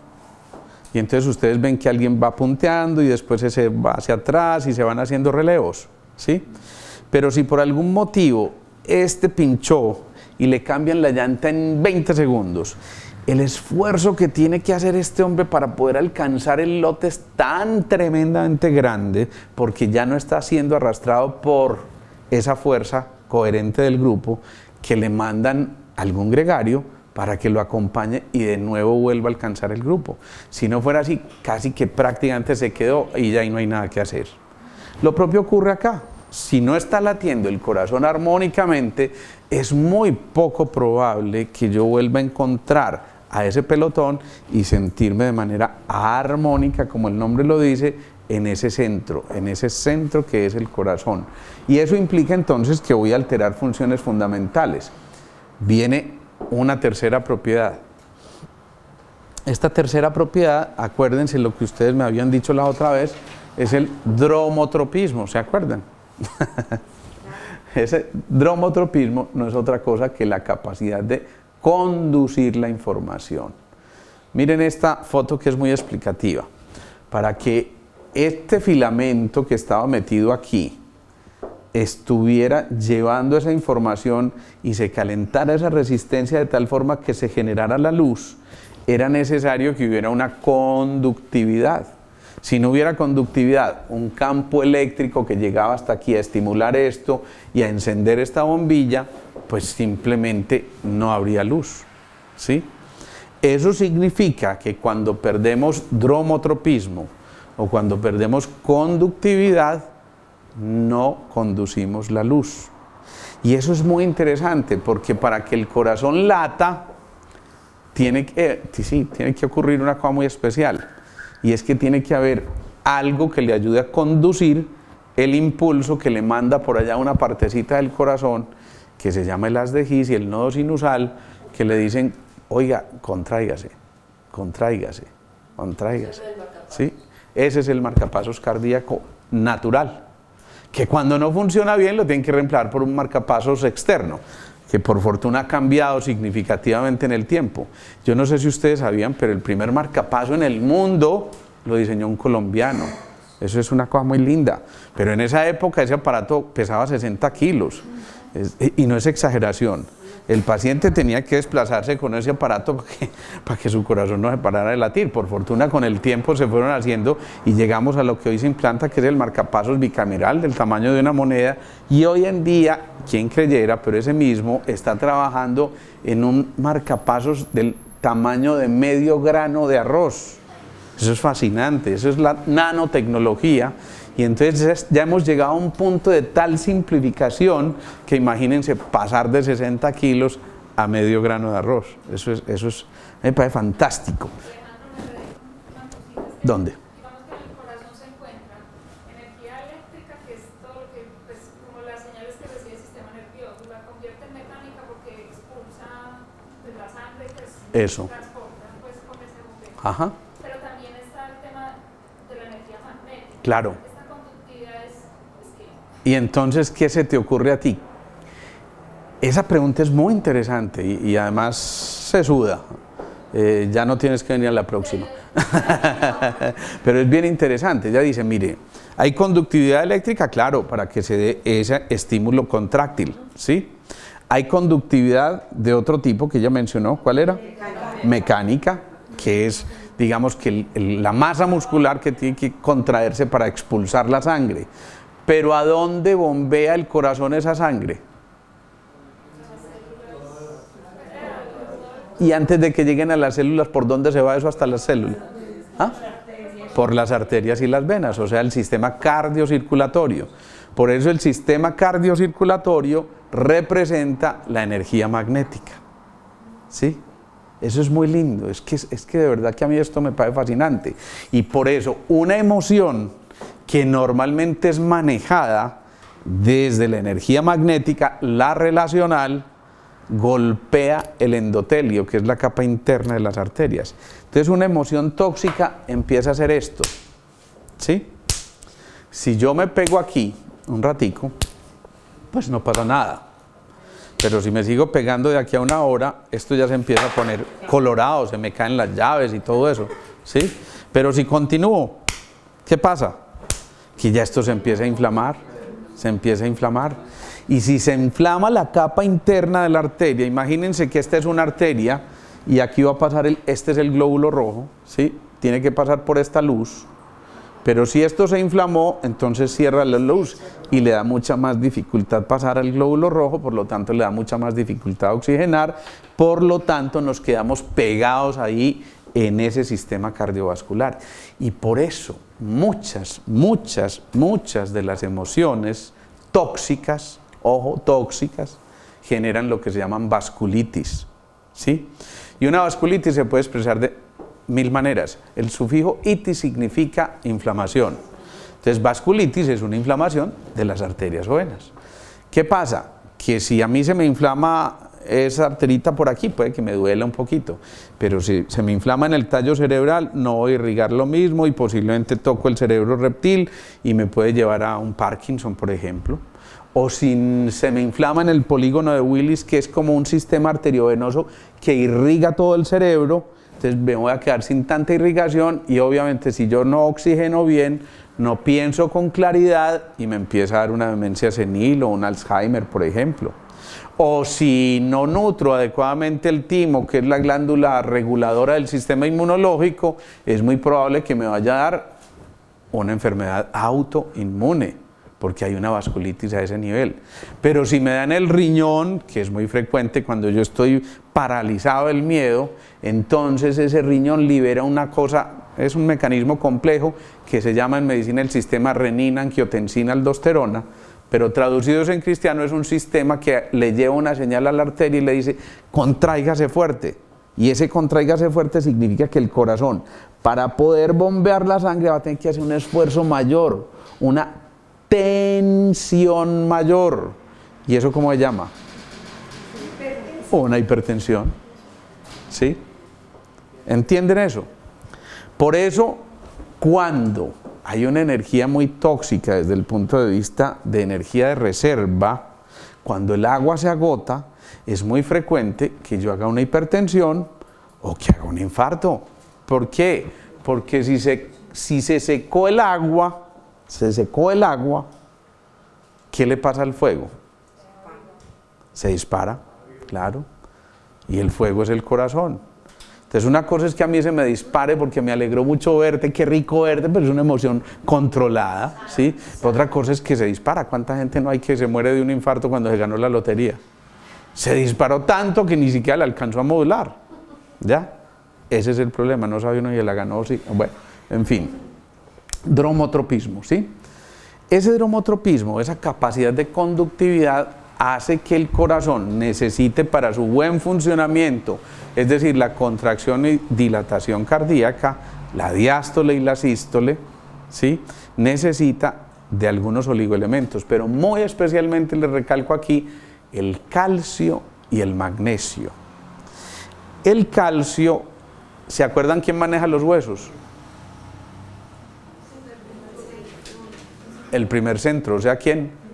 y entonces ustedes ven que alguien va punteando y después se va hacia atrás y se van haciendo relevos, ¿sí? Pero si por algún motivo este pinchó y le cambian la llanta en 20 segundos, el esfuerzo que tiene que hacer este hombre para poder alcanzar el lote es tan tremendamente grande porque ya no está siendo arrastrado por esa fuerza coherente del grupo, que le mandan algún gregario para que lo acompañe y de nuevo vuelva a alcanzar el grupo. Si no fuera así, casi que prácticamente se quedó y ya ahí no hay nada que hacer. Lo propio ocurre acá. Si no está latiendo el corazón armónicamente, es muy poco probable que yo vuelva a encontrar a ese pelotón y sentirme de manera armónica, como el nombre lo dice, en ese centro que es el corazón. Y eso implica entonces que voy a alterar funciones fundamentales. Viene una tercera propiedad. Esta tercera propiedad, acuérdense lo que ustedes me habían dicho la otra vez, es el dromotropismo, ¿se acuerdan? Ese dromotropismo no es otra cosa que la capacidad de conducir la información. Miren esta foto que es muy explicativa. Para que este filamento que estaba metido aquí estuviera llevando esa información y se calentara esa resistencia de tal forma que se generara la luz, era necesario que hubiera una conductividad. Si no hubiera conductividad, un campo eléctrico que llegaba hasta aquí a estimular esto y a encender esta bombilla, pues simplemente no habría luz, ¿sí? Eso significa que cuando perdemos dromotropismo o cuando perdemos conductividad, no conducimos la luz. Y eso es muy interesante porque para que el corazón lata, tiene que ocurrir una cosa muy especial. Y es que tiene que haber algo que le ayude a conducir el impulso que le manda por allá una partecita del corazón, que se llama el haz de His y el nodo sinusal, que le dicen, oiga, contráigase, ¿sí? Ese es el marcapasos cardíaco natural, que cuando no funciona bien lo tienen que reemplazar por un marcapasos externo, que por fortuna ha cambiado significativamente en el tiempo. Yo no sé si ustedes sabían, pero el primer marcapaso en el mundo lo diseñó un colombiano. Eso es una cosa muy linda. Pero en esa época ese aparato pesaba 60 kilos. Y no es exageración. El paciente tenía que desplazarse con ese aparato para que su corazón no se parara de latir. Por fortuna con el tiempo se fueron haciendo y llegamos a lo que hoy se implanta, que es el marcapasos bicameral del tamaño de una moneda. Y hoy en día, quien creyera, pero ese mismo está trabajando en un marcapasos del tamaño de medio grano de arroz. Eso es fascinante, eso es la nanotecnología. Y entonces ya hemos llegado a un punto de tal simplificación que imagínense pasar de 60 kilos a medio grano de arroz. Eso me parece fantástico. ¿Dónde? Digamos que en el corazón se encuentra energía eléctrica, que es todo lo que, pues, como las señales que recibe el sistema nervioso, la convierte en mecánica porque expulsa pues, la sangre, pues, Eso. transporta pues, con ese bombeo. Ajá. Pero también está el tema de la energía magnética. Claro. Esta conductividad es que... Y entonces, ¿qué se te ocurre a ti? Esa pregunta es muy interesante y además se suda. Ya no tienes que venir a la próxima. Pero es bien interesante. Ella dice, mire, hay conductividad eléctrica, claro, para que se dé ese estímulo contráctil, ¿sí? Hay conductividad de otro tipo que ella mencionó, ¿cuál era? Mecánica, que es, digamos, que la masa muscular que tiene que contraerse para expulsar la sangre. Pero ¿a dónde bombea el corazón esa sangre? Y antes de que lleguen a las células, ¿por dónde se va eso hasta las células? ¿Ah? Por las arterias y las venas, o sea, el sistema cardiocirculatorio. Por eso el sistema cardiocirculatorio representa la energía magnética. ¿Sí? Eso es muy lindo, es que de verdad que a mí esto me parece fascinante. Y por eso una emoción que normalmente es manejada desde la energía magnética, la relacional, golpea el endotelio, que es la capa interna de las arterias. Entonces una emoción tóxica empieza a hacer esto, ¿sí? Si yo me pego aquí un ratico, pues no pasa nada. Pero si me sigo pegando de aquí a una hora, esto ya se empieza a poner colorado, se me caen las llaves y todo eso, ¿sí? Pero si continúo, ¿qué pasa? Que ya esto se empieza a inflamar, se empieza a inflamar. Y si se inflama la capa interna de la arteria, imagínense que esta es una arteria y aquí va a pasar, este es el glóbulo rojo, ¿sí? Tiene que pasar por esta luz, pero si esto se inflamó, entonces cierra la luz y le da mucha más dificultad pasar al glóbulo rojo, por lo tanto le da mucha más dificultad oxigenar, por lo tanto nos quedamos pegados ahí en ese sistema cardiovascular. Y por eso muchas de las emociones tóxicas, ojo, tóxicas, generan lo que se llaman vasculitis, ¿sí? Y una vasculitis se puede expresar de 1000 maneras. El sufijo itis significa inflamación. Entonces, vasculitis es una inflamación de las arterias o venas. ¿Qué pasa? Que si a mí se me inflama esa arterita por aquí, puede que me duela un poquito, pero si se me inflama en el tallo cerebral, no voy a irrigar lo mismo y posiblemente toco el cerebro reptil y me puede llevar a un Parkinson, por ejemplo. O si se me inflama en el polígono de Willis, que es como un sistema arteriovenoso que irriga todo el cerebro, entonces me voy a quedar sin tanta irrigación y obviamente si yo no oxigeno bien, no pienso con claridad y me empieza a dar una demencia senil o un Alzheimer, por ejemplo. O si no nutro adecuadamente el timo, que es la glándula reguladora del sistema inmunológico, es muy probable que me vaya a dar una enfermedad autoinmune, porque hay una vasculitis a ese nivel. Pero si me dan el riñón, que es muy frecuente cuando yo estoy paralizado del miedo, entonces ese riñón libera una cosa, es un mecanismo complejo que se llama en medicina el sistema renina-angiotensina-aldosterona, pero traducidos en cristiano es un sistema que le lleva una señal a la arteria y le dice, contráigase fuerte. Y ese contráigase fuerte significa que el corazón, para poder bombear la sangre, va a tener que hacer un esfuerzo mayor, una tensión mayor. ¿Y eso cómo se llama? Una hipertensión. ¿Sí? ¿Entienden eso? Por eso, cuando hay una energía muy tóxica desde el punto de vista de energía de reserva. Cuando el agua se agota, es muy frecuente que yo haga una hipertensión o que haga un infarto. ¿Por qué? Porque si se secó el agua, ¿qué le pasa al fuego? Se dispara, claro. Y el fuego es el corazón. Entonces una cosa es que a mí se me dispare porque me alegró mucho verte, qué rico verte, pero es una emoción controlada, ¿sí? Otra cosa es que se dispara. ¿Cuánta gente no hay que se muere de un infarto cuando se ganó la lotería? Se disparó tanto que ni siquiera le alcanzó a modular, ¿ya? Ese es el problema, no sabe uno y la ganó, sí. Bueno, en fin, dromotropismo, ¿sí? Ese dromotropismo, esa capacidad de conductividad, hace que el corazón necesite para su buen funcionamiento, es decir, la contracción y dilatación cardíaca, la diástole y la sístole, ¿sí? Necesita de algunos oligoelementos, pero muy especialmente les recalco aquí el calcio y el magnesio. El calcio, ¿se acuerdan quién maneja los huesos? El primer centro, o sea, ¿quién?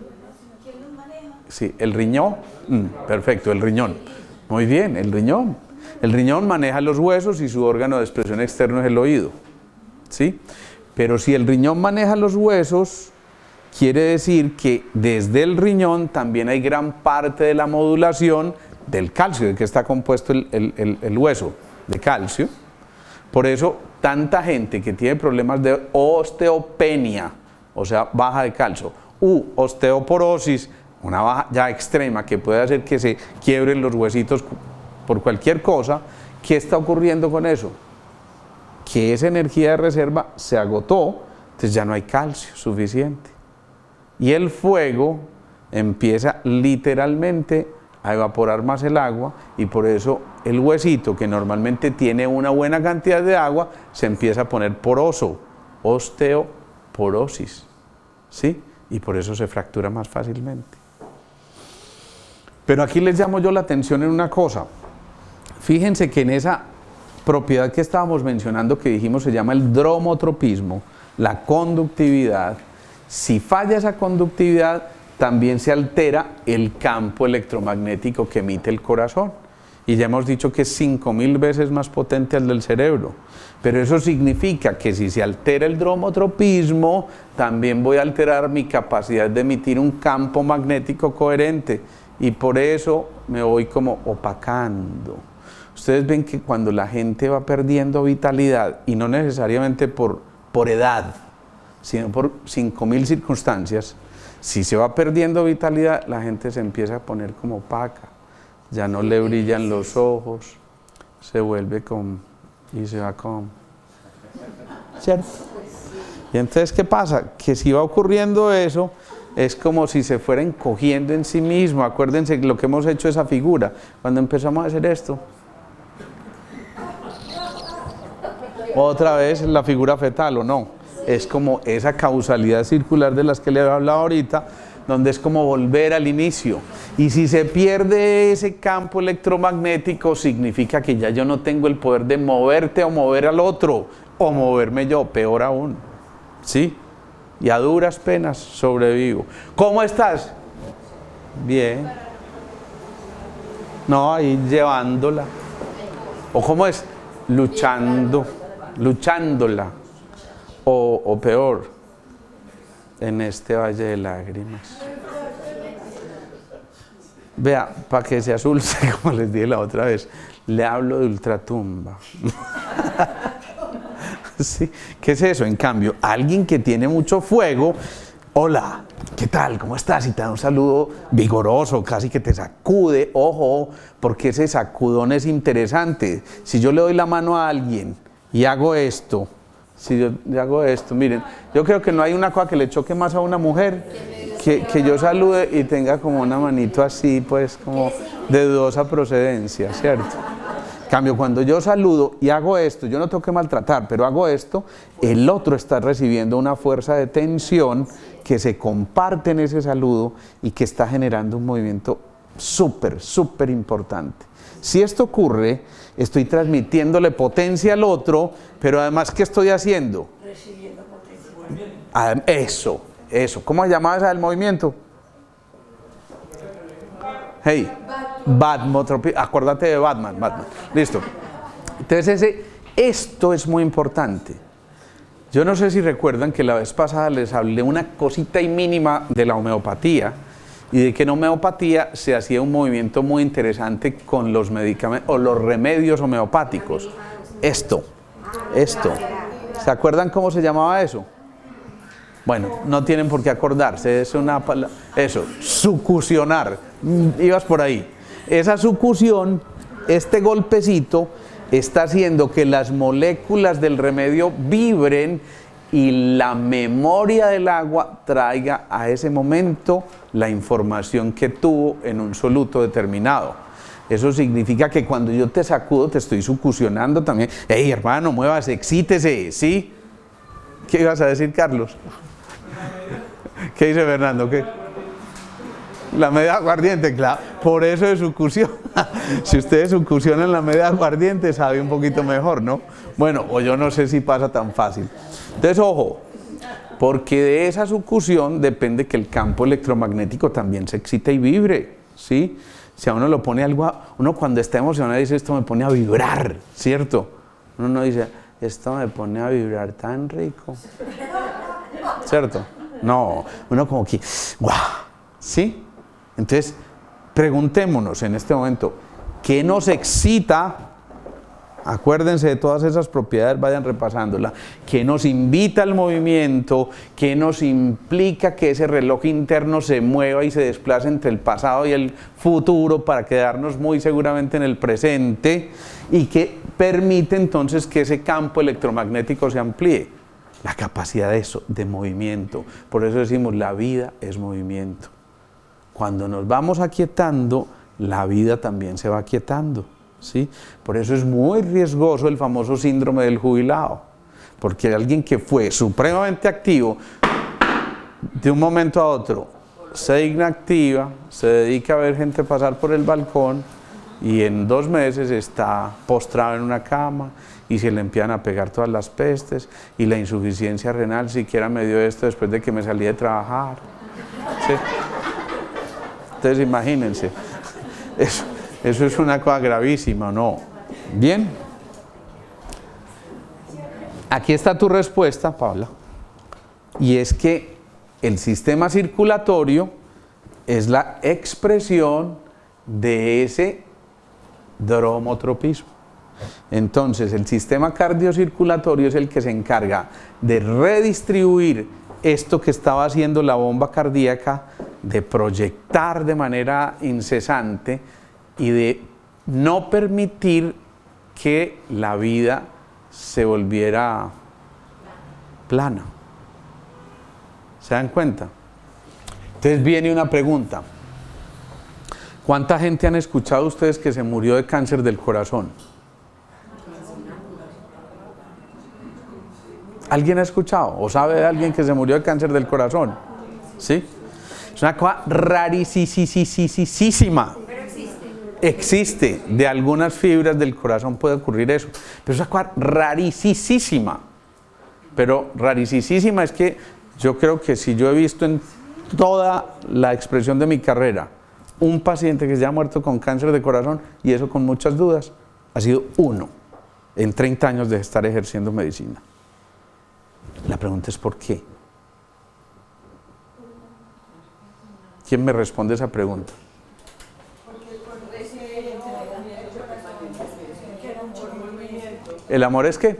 Sí, el riñón. Perfecto, el riñón. Muy bien, el riñón. El riñón maneja los huesos y su órgano de expresión externo es el oído, ¿sí? Pero si el riñón maneja los huesos, quiere decir que desde el riñón también hay gran parte de la modulación del calcio, de que está compuesto el hueso, de calcio. Por eso, tanta gente que tiene problemas de osteopenia, o sea, baja de calcio, u osteoporosis, una baja ya extrema que puede hacer que se quiebren los huesitos por cualquier cosa. ¿Qué está ocurriendo con eso? Que esa energía de reserva se agotó, entonces ya no hay calcio suficiente. Y el fuego empieza literalmente a evaporar más el agua y por eso el huesito, que normalmente tiene una buena cantidad de agua, se empieza a poner poroso, osteoporosis, ¿sí? Y por eso se fractura más fácilmente. Pero aquí les llamo yo la atención en una cosa. Fíjense que en esa propiedad que estábamos mencionando, que dijimos se llama el dromotropismo, la conductividad, si falla esa conductividad, también se altera el campo electromagnético que emite el corazón. Y ya hemos dicho que es 5000 veces más potente al del cerebro. Pero eso significa que si se altera el dromotropismo, también voy a alterar mi capacidad de emitir un campo magnético coherente. Y por eso me voy como opacando. Ustedes ven que cuando la gente va perdiendo vitalidad, y no necesariamente por edad, sino por 5000 circunstancias, si se va perdiendo vitalidad, la gente se empieza a poner como opaca. Ya no le brillan los ojos, se vuelve como, y se va como, ¿cierto? Y entonces, ¿qué pasa? Que si va ocurriendo eso, es como si se fuera encogiendo en sí mismo. Acuérdense lo que hemos hecho esa figura. Cuando empezamos a hacer esto, otra vez la figura fetal, ¿o no? Es como esa causalidad circular de las que le he hablado ahorita, donde es como volver al inicio. Y si se pierde ese campo electromagnético, significa que ya yo no tengo el poder de moverte o mover al otro, o moverme yo, peor aún, ¿sí? Y a duras penas sobrevivo. ¿Cómo estás? Bien. No, ahí llevándola. ¿O cómo es? Luchándola. O peor, en este valle de lágrimas. Vea, para que se asulte, como les dije la otra vez, le hablo de ultratumba. ¿Sí? ¿Qué es eso? En cambio, alguien que tiene mucho fuego, hola, ¿qué tal? ¿Cómo estás? Y te da un saludo vigoroso, casi que te sacude. Ojo, porque ese sacudón es interesante. Si yo le doy la mano a alguien y hago esto, miren, yo creo que no hay una cosa que le choque más a una mujer que yo salude y tenga como una manito así, pues como de dudosa procedencia, ¿cierto? Cambio, cuando yo saludo y hago esto, yo no tengo que maltratar, pero hago esto, el otro está recibiendo una fuerza de tensión que se comparte en ese saludo y que está generando un movimiento súper importante. Si esto ocurre, estoy transmitiéndole potencia al otro, pero además, ¿qué estoy haciendo? Eso. ¿Cómo se llamaba esa del movimiento? Hey, Batmotropía. Acuérdate de Batman. Listo. Entonces esto es muy importante. Yo no sé si recuerdan que la vez pasada les hablé una cosita y mínima de la homeopatía y de que en homeopatía se hacía un movimiento muy interesante con los medicamentos o los remedios homeopáticos. Esto. ¿Se acuerdan cómo se llamaba eso? Bueno, no tienen por qué acordarse, es una palabra. Eso, sucusionar. Ibas por ahí. Esa sucusión, este golpecito, está haciendo que las moléculas del remedio vibren y la memoria del agua traiga a ese momento la información que tuvo en un soluto determinado. Eso significa que cuando yo te sacudo, te estoy sucusionando también. ¡Ey, hermano, muévase, excítese! ¿Sí? ¿Qué ibas a decir, Carlos? ¿Qué dice Fernando? ¿Qué? La media aguardiente, claro. Por eso es sucusión. Si ustedes sucusionan la media aguardiente, sabe un poquito mejor, ¿no? Bueno, o yo no sé si pasa tan fácil. Entonces, ojo, porque de esa sucusión depende que el campo electromagnético también se excite y vibre, ¿sí? Si a uno lo pone algo, uno cuando está emocionado dice, esto me pone a vibrar, ¿cierto? Uno no dice, esto me pone a vibrar tan rico, ¿cierto? No, uno como que, ¡guau! ¿Sí? Entonces, preguntémonos en este momento, ¿qué nos excita? Acuérdense de todas esas propiedades, vayan repasándola. ¿Qué nos invita al movimiento? ¿Qué nos implica que ese reloj interno se mueva y se desplace entre el pasado y el futuro para quedarnos muy seguramente en el presente? ¿Y qué permite entonces que ese campo electromagnético se amplíe? La capacidad de eso, de movimiento. Por eso decimos, la vida es movimiento. Cuando nos vamos aquietando, la vida también se va aquietando, ¿sí? Por eso es muy riesgoso el famoso síndrome del jubilado, porque alguien que fue supremamente activo, de un momento a otro, se inactiva, se dedica a ver gente pasar por el balcón y en 2 meses está postrado en una cama y se le empiezan a pegar todas las pestes y la insuficiencia renal siquiera me dio esto después de que me salí de trabajar, ¿sí? Entonces imagínense, eso es una cosa gravísima, ¿no? Bien. Aquí está tu respuesta, Paula. Y es que el sistema circulatorio es la expresión de ese dromotropismo. Entonces, el sistema cardiocirculatorio es el que se encarga de redistribuir esto que estaba haciendo la bomba cardíaca, de proyectar de manera incesante y de no permitir que la vida se volviera plana. ¿Se dan cuenta? Entonces viene una pregunta. ¿Cuánta gente han escuchado ustedes que se murió de cáncer del corazón? ¿Alguien ha escuchado o sabe de alguien que se murió de cáncer del corazón? ¿Sí? Es una cosa rarísima. Pero existe. Existe, de algunas fibras del corazón puede ocurrir eso, pero es una cosa rarísima. Pero rarísima es que yo creo que si yo he visto en toda la expresión de mi carrera un paciente que se ha muerto con cáncer de corazón, y eso con muchas dudas, ha sido uno en 30 años de estar ejerciendo medicina. La pregunta es ¿por qué? ¿Quién me responde esa pregunta? ¿El amor es qué?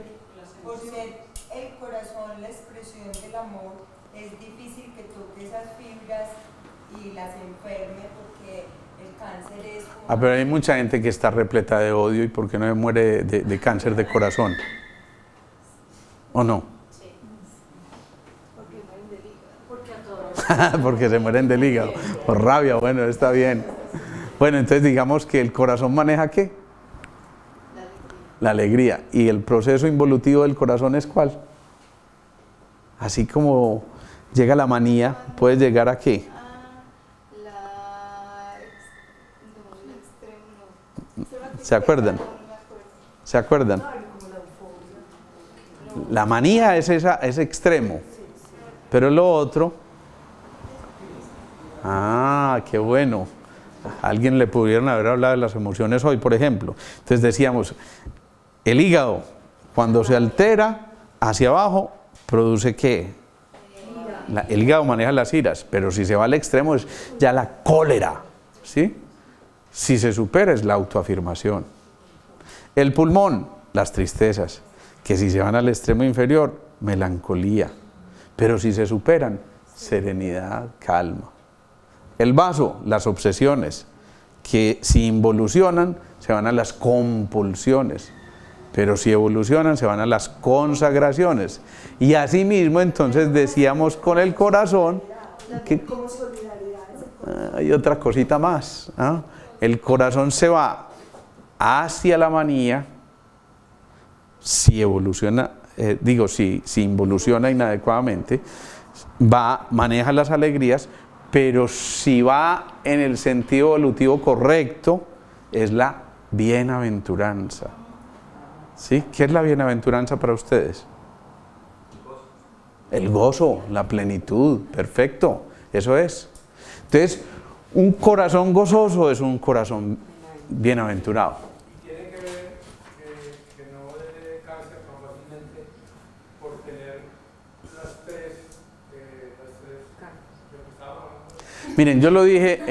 Porque el corazón, la expresión del amor, es difícil que toque esas fibras y las enferme porque el cáncer es... Pero hay mucha gente que está repleta de odio y ¿por qué no se muere de cáncer de corazón? ¿O no? Sí. Porque mueren del hígado. Porque a todos. Porque se mueren del hígado. Por rabia, bueno, está bien. Bueno, entonces digamos que el corazón maneja ¿qué? La alegría. ¿Y el proceso involutivo del corazón es cuál? Así como llega la manía, puede llegar a ¿qué? ¿Se acuerdan? ¿Se acuerdan? La manía es ese extremo, Pero lo otro, qué bueno. A alguien le pudieron haber hablado de las emociones hoy, por ejemplo. Entonces decíamos, el hígado, cuando se altera hacia abajo, produce ¿qué? El hígado maneja las iras, pero si se va al extremo es ya la cólera, ¿sí? Si se supera es la autoafirmación. El pulmón, las tristezas, que si se van al extremo inferior, melancolía, pero si se superan, serenidad, calma. El vaso, las obsesiones, que si involucionan, se van a las compulsiones, pero si evolucionan, se van a las consagraciones. Y asimismo, entonces decíamos con el corazón, que hay otra cosita más, ¿no? El corazón se va hacia la manía, si evoluciona, si involuciona inadecuadamente, maneja las alegrías, pero si va en el sentido evolutivo correcto, es la bienaventuranza. ¿Sí? ¿Qué es la bienaventuranza para ustedes? El gozo, la plenitud, perfecto, eso es. Entonces, un corazón gozoso es un corazón bienaventurado. Y tiene que ver que no debe dejarse tan fácilmente por tener las tres lo que estaba hablando. Miren, yo lo dije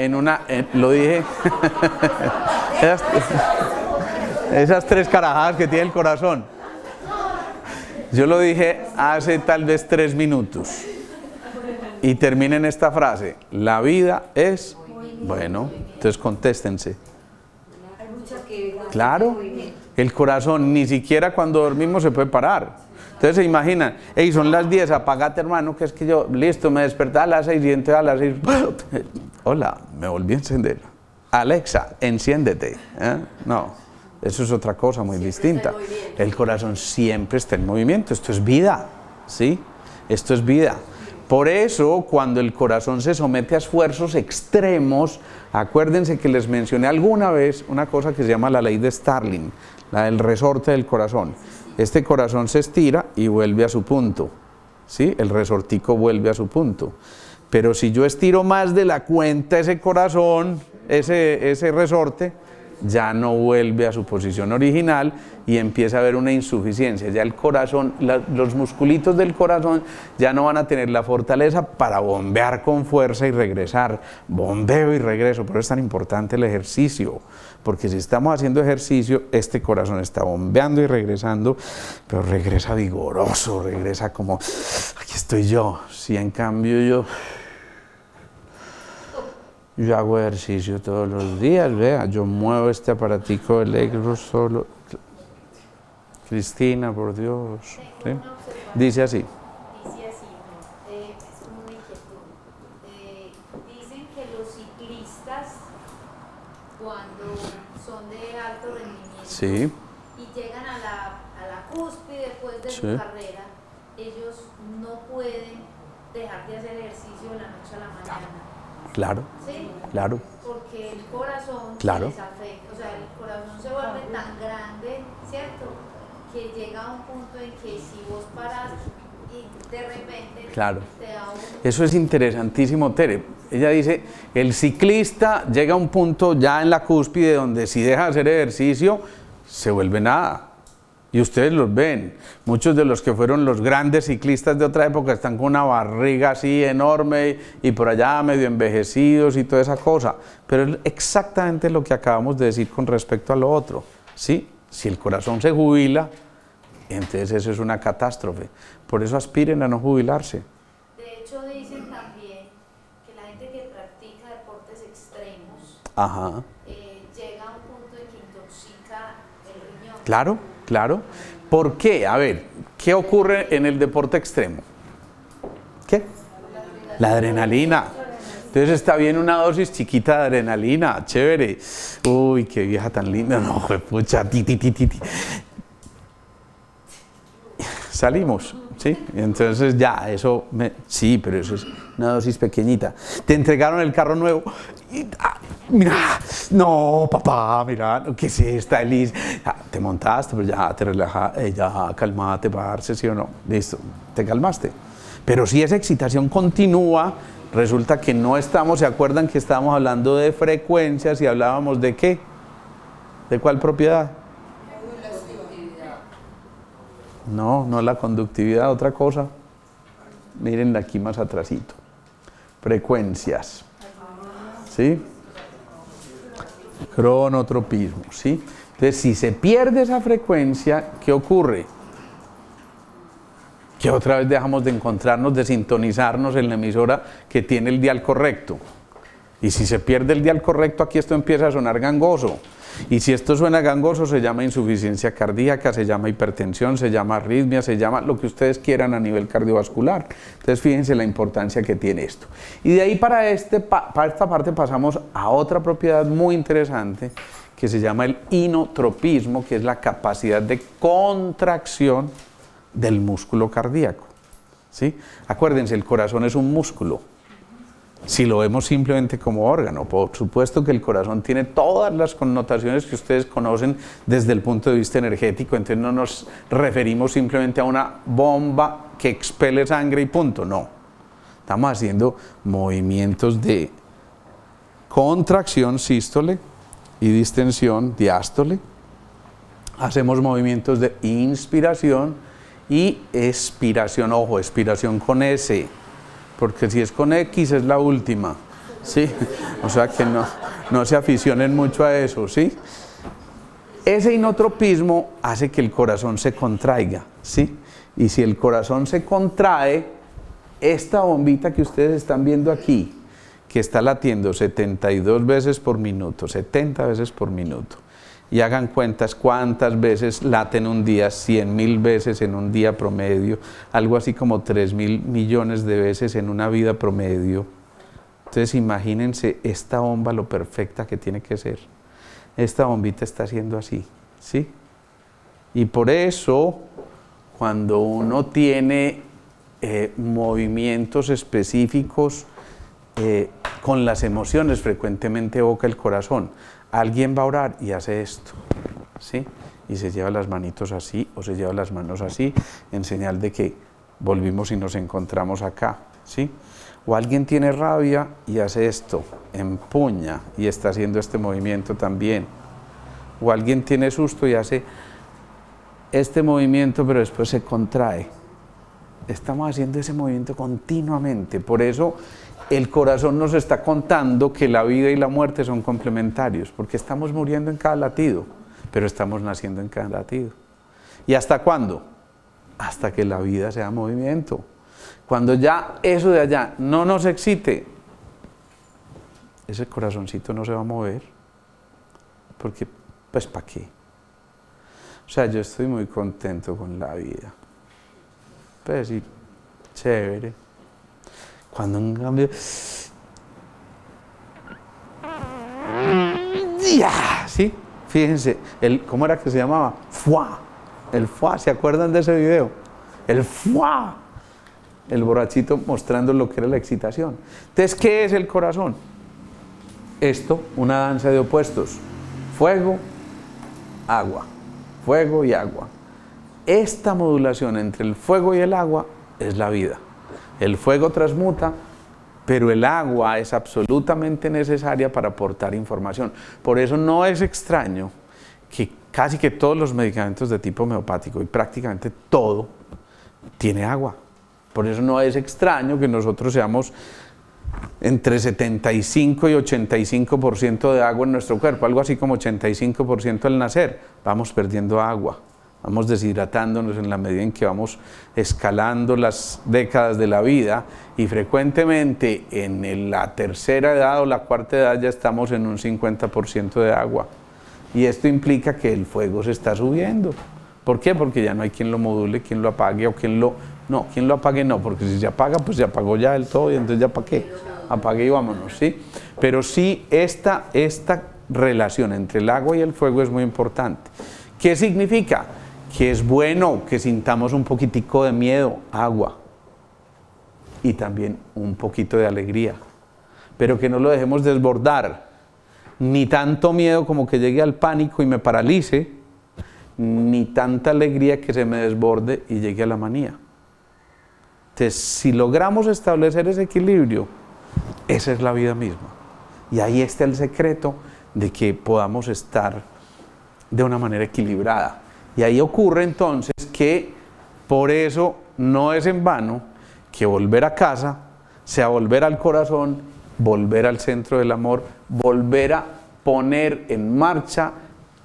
esas tres carajadas que tiene el corazón. Yo lo dije hace tal vez 3 minutos. Y terminen esta frase: la vida es, bueno, entonces contéstense. Claro, el corazón ni siquiera cuando dormimos se puede parar. Entonces se imaginan, hey, son las 10, apagate hermano, que es que yo, listo, me desperté a las 6 y entré a las 6. Hola, me volví a encender. Alexa, enciéndete. No, eso es otra cosa muy distinta. El corazón siempre está en movimiento, esto es vida, ¿sí? Esto es vida. Por eso, cuando el corazón se somete a esfuerzos extremos, acuérdense que les mencioné alguna vez una cosa que se llama la ley de Starling, la del resorte del corazón. Este corazón se estira y vuelve a su punto, ¿sí? El resortico vuelve a su punto. Pero si yo estiro más de la cuenta ese corazón, ese resorte, ya no vuelve a su posición original y empieza a haber una insuficiencia. Ya el corazón, los musculitos del corazón ya no van a tener la fortaleza para bombear con fuerza y regresar. Bombeo y regreso. Por eso es tan importante el ejercicio, porque si estamos haciendo ejercicio, este corazón está bombeando y regresando, pero regresa vigoroso, regresa como, aquí estoy yo. Si en cambio yo hago ejercicio todos los días, vea, yo muevo este aparatico electro solo. Cristina, por Dios. ¿Sí? Dice así. Dice así, es como una inquietud. Dicen que los ciclistas, cuando son de alto rendimiento Sí. y llegan a la cúspide después de su carrera, ellos no pueden dejar de hacer ejercicio de la noche a la mañana. Claro, ¿Sí? claro. Porque el corazón Claro. se les afecta, o sea, el corazón se vuelve tan grande, ¿cierto? Que llega a un punto en que si vos paras y de repente Claro. te da un... Eso es interesantísimo, Tere. Ella dice, el ciclista llega a un punto ya en la cúspide donde si deja de hacer ejercicio, se vuelve nada. Y ustedes los ven. Muchos de los que fueron los grandes ciclistas de otra época están con una barriga así enorme y por allá medio envejecidos y toda esa cosa. Pero es exactamente lo que acabamos de decir con respecto a lo otro, ¿sí? Si el corazón se jubila, entonces eso es una catástrofe. Por eso aspiren a no jubilarse. De hecho, dicen también que la gente que practica deportes extremos Ajá. llega a un punto en que intoxica el riñón. Claro, claro. ¿Por qué? A ver, ¿qué ocurre en el deporte extremo? ¿Qué? La adrenalina. Entonces está bien una dosis chiquita de adrenalina, chévere. Uy, qué vieja tan linda. No, pucha, Salimos, ¿sí? Entonces ya, sí, pero eso es una dosis pequeñita. Te entregaron el carro nuevo. Y, mira, no, papá, mira, ¿qué es esta, Elise? Te montaste, pero ya te relajaste, ya calmate, parce, ¿sí o no? Listo, te calmaste. Pero si esa excitación continúa, resulta que no estamos, ¿se acuerdan que estábamos hablando de frecuencias y hablábamos de qué? ¿De cuál propiedad? No, no la conductividad, otra cosa. Miren aquí más atrasito. Frecuencias. ¿Sí? Cronotropismo, ¿sí? Entonces, si se pierde esa frecuencia, ¿qué ocurre? Que otra vez dejamos de encontrarnos, de sintonizarnos en la emisora que tiene el dial correcto. Y si se pierde el dial correcto, aquí esto empieza a sonar gangoso. Y si esto suena gangoso, se llama insuficiencia cardíaca, se llama hipertensión, se llama arritmia, se llama lo que ustedes quieran a nivel cardiovascular. Entonces, fíjense la importancia que tiene esto. Y de ahí para esta parte pasamos a otra propiedad muy interesante que se llama el inotropismo, que es la capacidad de contracción del músculo cardíaco. ¿Sí? Acuérdense, el corazón es un músculo. Si lo vemos simplemente como órgano, por supuesto que el corazón tiene todas las connotaciones que ustedes conocen desde el punto de vista energético, entonces no nos referimos simplemente a una bomba que expele sangre y punto, no. Estamos haciendo movimientos de contracción, sístole, y distensión, diástole. Hacemos movimientos de inspiración y expiración, ojo, expiración con S, porque si es con X es la última, ¿sí? O sea que no se aficionen mucho a eso, ¿sí? Ese inotropismo hace que el corazón se contraiga, ¿sí? Y si el corazón se contrae, esta bombita que ustedes están viendo aquí, que está latiendo 72 veces por minuto, 70 veces por minuto, y hagan cuentas cuántas veces late en un día, 100.000 veces en un día promedio, algo así como 3.000 millones de veces en una vida promedio. Entonces imagínense esta bomba lo perfecta que tiene que ser. Esta bombita está haciendo así, ¿sí? Y por eso, cuando uno tiene movimientos específicos con las emociones, frecuentemente evoca el corazón. Alguien va a orar y hace esto, ¿sí? Y se lleva las manitos así o se lleva las manos así en señal de que volvimos y nos encontramos acá, ¿sí? O alguien tiene rabia y hace esto, empuña y está haciendo este movimiento también. O alguien tiene susto y hace este movimiento pero después se contrae. Estamos haciendo ese movimiento continuamente, por eso el corazón nos está contando que la vida y la muerte son complementarios, porque estamos muriendo en cada latido, pero estamos naciendo en cada latido. ¿Y hasta cuándo? Hasta que la vida sea movimiento. Cuando ya eso de allá no nos excite, ese corazoncito no se va a mover, porque, pues, ¿para qué? O sea, yo estoy muy contento con la vida. Pues sí, chévere. Cuando en cambio, ¿sí? Fíjense, ¿cómo era que se llamaba? ¡Fua! El ¡fua! ¿Se acuerdan de ese video? El ¡fua! El borrachito mostrando lo que era la excitación. Entonces, ¿qué es el corazón? Esto, una danza de opuestos. Fuego, agua. Fuego y agua. Esta modulación entre el fuego y el agua es la vida. El fuego transmuta, pero el agua es absolutamente necesaria para aportar información. Por eso no es extraño que casi que todos los medicamentos de tipo homeopático y prácticamente todo tiene agua. Por eso no es extraño que nosotros seamos entre 75 y 85% de agua en nuestro cuerpo, algo así como 85% al nacer. Vamos perdiendo agua. Vamos deshidratándonos en la medida en que vamos escalando las décadas de la vida y frecuentemente en la tercera edad o la cuarta edad ya estamos en un 50% de agua. Y esto implica que el fuego se está subiendo. ¿Por qué? Porque ya no hay quien lo module, quien lo apague o quien lo apague no, porque si se apaga, pues se apagó ya del todo y entonces ya para qué, apague y vámonos, ¿sí? Pero sí, esta relación entre el agua y el fuego es muy importante. ¿Qué significa? Que es bueno que sintamos un poquitico de miedo, agua, y también un poquito de alegría, pero que no lo dejemos desbordar, ni tanto miedo como que llegue al pánico y me paralice, ni tanta alegría que se me desborde y llegue a la manía. Entonces, si logramos establecer ese equilibrio, esa es la vida misma. Y ahí está el secreto de que podamos estar de una manera equilibrada. Y ahí ocurre entonces que por eso no es en vano que volver a casa sea volver al corazón, volver al centro del amor, volver a poner en marcha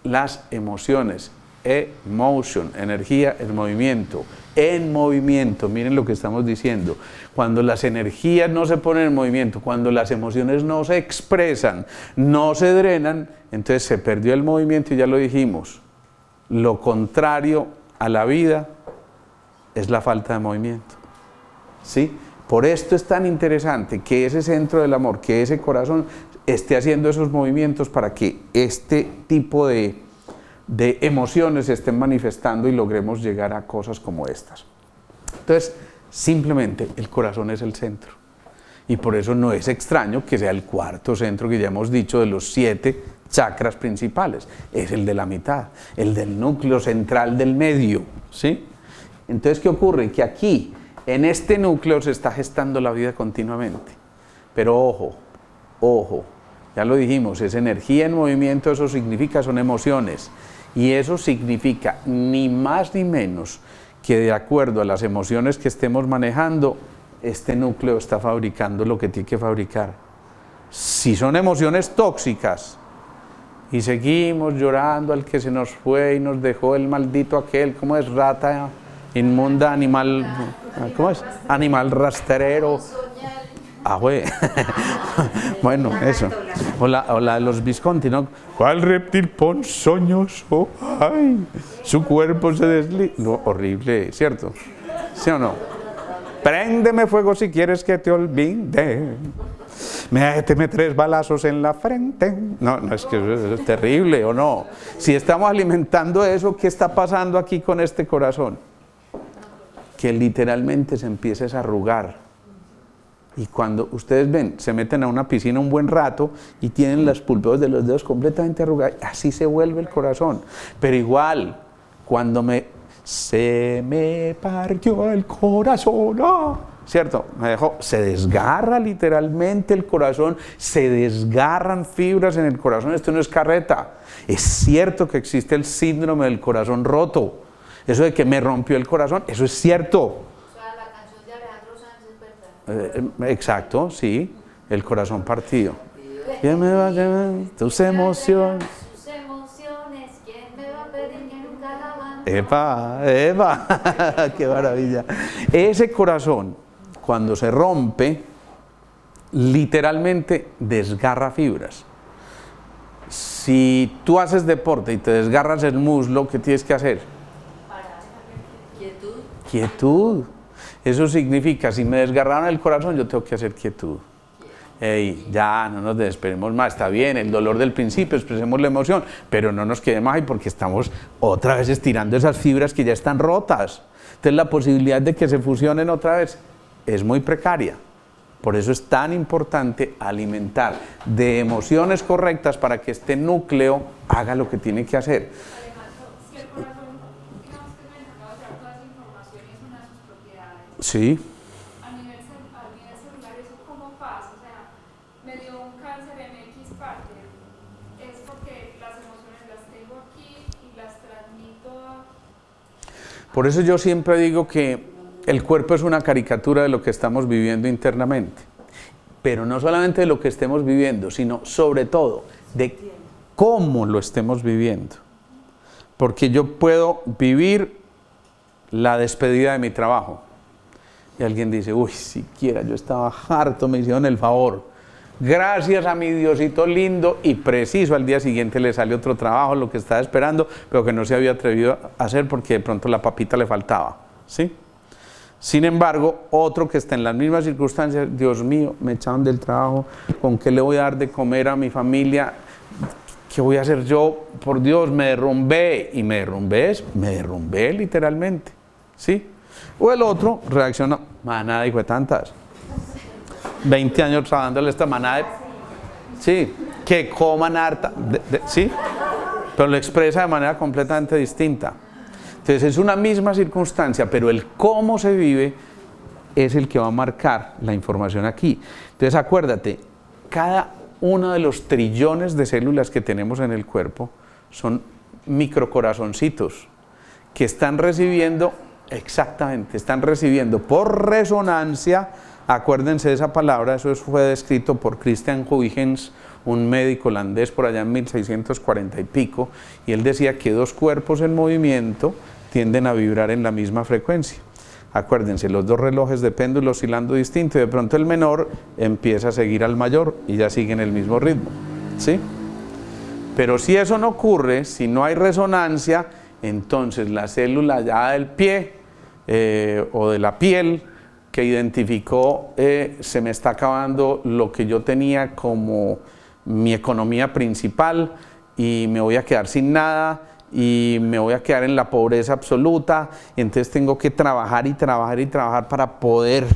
las emociones. Emotion, energía en movimiento. En movimiento, miren lo que estamos diciendo. Cuando las energías no se ponen en movimiento, cuando las emociones no se expresan, no se drenan, entonces se perdió el movimiento y ya lo dijimos. Lo contrario a la vida es la falta de movimiento. ¿Sí? Por esto es tan interesante que ese centro del amor, que ese corazón esté haciendo esos movimientos para que este tipo de emociones se estén manifestando y logremos llegar a cosas como estas. Entonces, simplemente el corazón es el centro. Y por eso no es extraño que sea el cuarto centro que ya hemos dicho de los 7 chakras principales. Es el de la mitad, el del núcleo central del medio. ¿Sí? Entonces, ¿qué ocurre? Que aquí, en este núcleo, se está gestando la vida continuamente. Pero ojo, ojo, ya lo dijimos, es energía en movimiento, eso significa, son emociones. Y eso significa ni más ni menos que de acuerdo a las emociones que estemos manejando, este núcleo está fabricando lo que tiene que fabricar. Si son emociones tóxicas y seguimos llorando al que se nos fue y nos dejó el maldito aquel, ¿cómo es? Rata inmunda, animal, ¿cómo es? Animal rastrero. Ah, güey. Bueno, eso. O la de los Visconti, ¿no? ¿Cuál reptil ponzoñoso? Ay, su cuerpo se desliza. No, horrible, ¿cierto? ¿Sí o no? Préndeme fuego si quieres que te olvide. Méteme 3 balazos en la frente. No, no, es que es terrible, ¿o no? Si estamos alimentando eso, ¿qué está pasando aquí con este corazón? Que literalmente se empieza a arrugar. Y cuando ustedes ven, se meten a una piscina un buen rato y tienen las pulpeos de los dedos completamente arrugadas, así se vuelve el corazón. Pero igual, cuando se me partió el corazón, ¡oh! ¿Cierto? Me dejó, se desgarra literalmente el corazón, se desgarran fibras en el corazón. Esto no es carreta. Es cierto que existe el síndrome del corazón roto. Eso de que me rompió el corazón, eso es cierto. Exacto, sí, el corazón partido. ¿Quién me va a llevar tus emociones? ¿Quién me va a pedir que nunca la van? ¡Epa! ¡Epa! ¡Qué maravilla! Ese corazón, cuando se rompe, literalmente desgarra fibras. Si tú haces deporte y te desgarras el muslo, ¿qué tienes que hacer? Quietud. Quietud. Eso significa, si me desgarraron el corazón, yo tengo que hacer quietud. Ey, ya, no nos desesperemos más, está bien, el dolor del principio, expresemos la emoción, pero no nos quedemos ahí porque estamos otra vez estirando esas fibras que ya están rotas. Entonces la posibilidad de que se fusionen otra vez es muy precaria. Por eso es tan importante alimentar de emociones correctas para que este núcleo haga lo que tiene que hacer. Sí. A nivel celular, ¿eso cómo pasa? O sea, me dio un cáncer en X parte. Es porque las emociones las tengo aquí y las transmito a... Por eso yo siempre digo que el cuerpo es una caricatura de lo que estamos viviendo internamente. Pero no solamente de lo que estemos viviendo, sino sobre todo de cómo lo estemos viviendo. Porque yo puedo vivir la despedida de mi trabajo. Y alguien dice, uy, siquiera yo estaba harto, me hicieron el favor. Gracias a mi Diosito lindo, y preciso al día siguiente le sale otro trabajo, lo que estaba esperando, pero que no se había atrevido a hacer porque de pronto la papita le faltaba. ¿Sí? Sin embargo, otro que está en las mismas circunstancias, Dios mío, me echaron del trabajo, ¿con qué le voy a dar de comer a mi familia? ¿Qué voy a hacer yo? Por Dios, me derrumbé. Y me derrumbé literalmente. ¿Sí? O el otro reacciona, manada hijo de tantas. 20 años trabajando esta manada. Sí, que coman harta. Sí, pero lo expresa de manera completamente distinta. Entonces es una misma circunstancia, pero el cómo se vive es el que va a marcar la información aquí. Entonces acuérdate, cada uno de los trillones de células que tenemos en el cuerpo son microcorazoncitos que están recibiendo, exactamente, están recibiendo por resonancia, acuérdense de esa palabra, eso fue descrito por Christian Huygens, un médico holandés por allá en 1640 y pico, y él decía que dos cuerpos en movimiento tienden a vibrar en la misma frecuencia. Acuérdense, los dos relojes de péndulo oscilando distinto, y de pronto el menor empieza a seguir al mayor y ya siguen el mismo ritmo, ¿sí? Pero si eso no ocurre, si no hay resonancia, entonces la célula ya del pie o de la piel que identificó se me está acabando lo que yo tenía como mi economía principal y me voy a quedar sin nada y me voy a quedar en la pobreza absoluta, y entonces tengo que trabajar y trabajar y trabajar para poder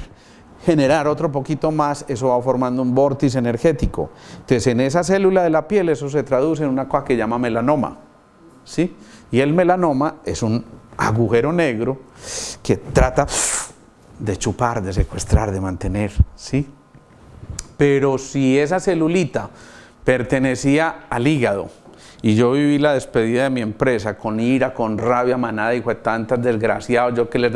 generar otro poquito más. Eso va formando un vórtice energético. Entonces en esa célula de la piel eso se traduce en una cosa que llama melanoma, ¿sí? Y el melanoma es un agujero negro que trata de chupar, de secuestrar, de mantener, ¿sí? Pero si esa celulita pertenecía al hígado y yo viví la despedida de mi empresa con ira, con rabia, manada, hijo de tantas desgraciados, yo que les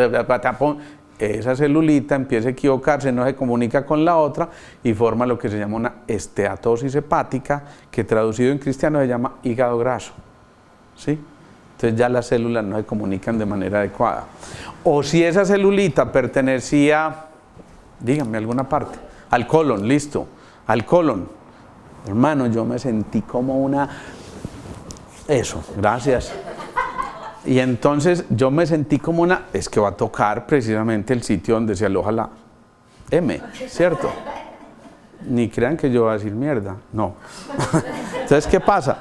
esa celulita empieza a equivocarse, no se comunica con la otra y forma lo que se llama una esteatosis hepática, que traducido en cristiano se llama hígado graso, ¿sí? Entonces ya las células no se comunican de manera adecuada. O si esa celulita pertenecía, díganme alguna parte, al colon, listo, al colon. Hermano, yo me sentí como una... Eso, gracias. Y entonces yo me sentí como una... Es que va a tocar precisamente el sitio donde se aloja la M, ¿cierto? Ni crean que yo voy a decir mierda, no. Entonces, ¿qué pasa?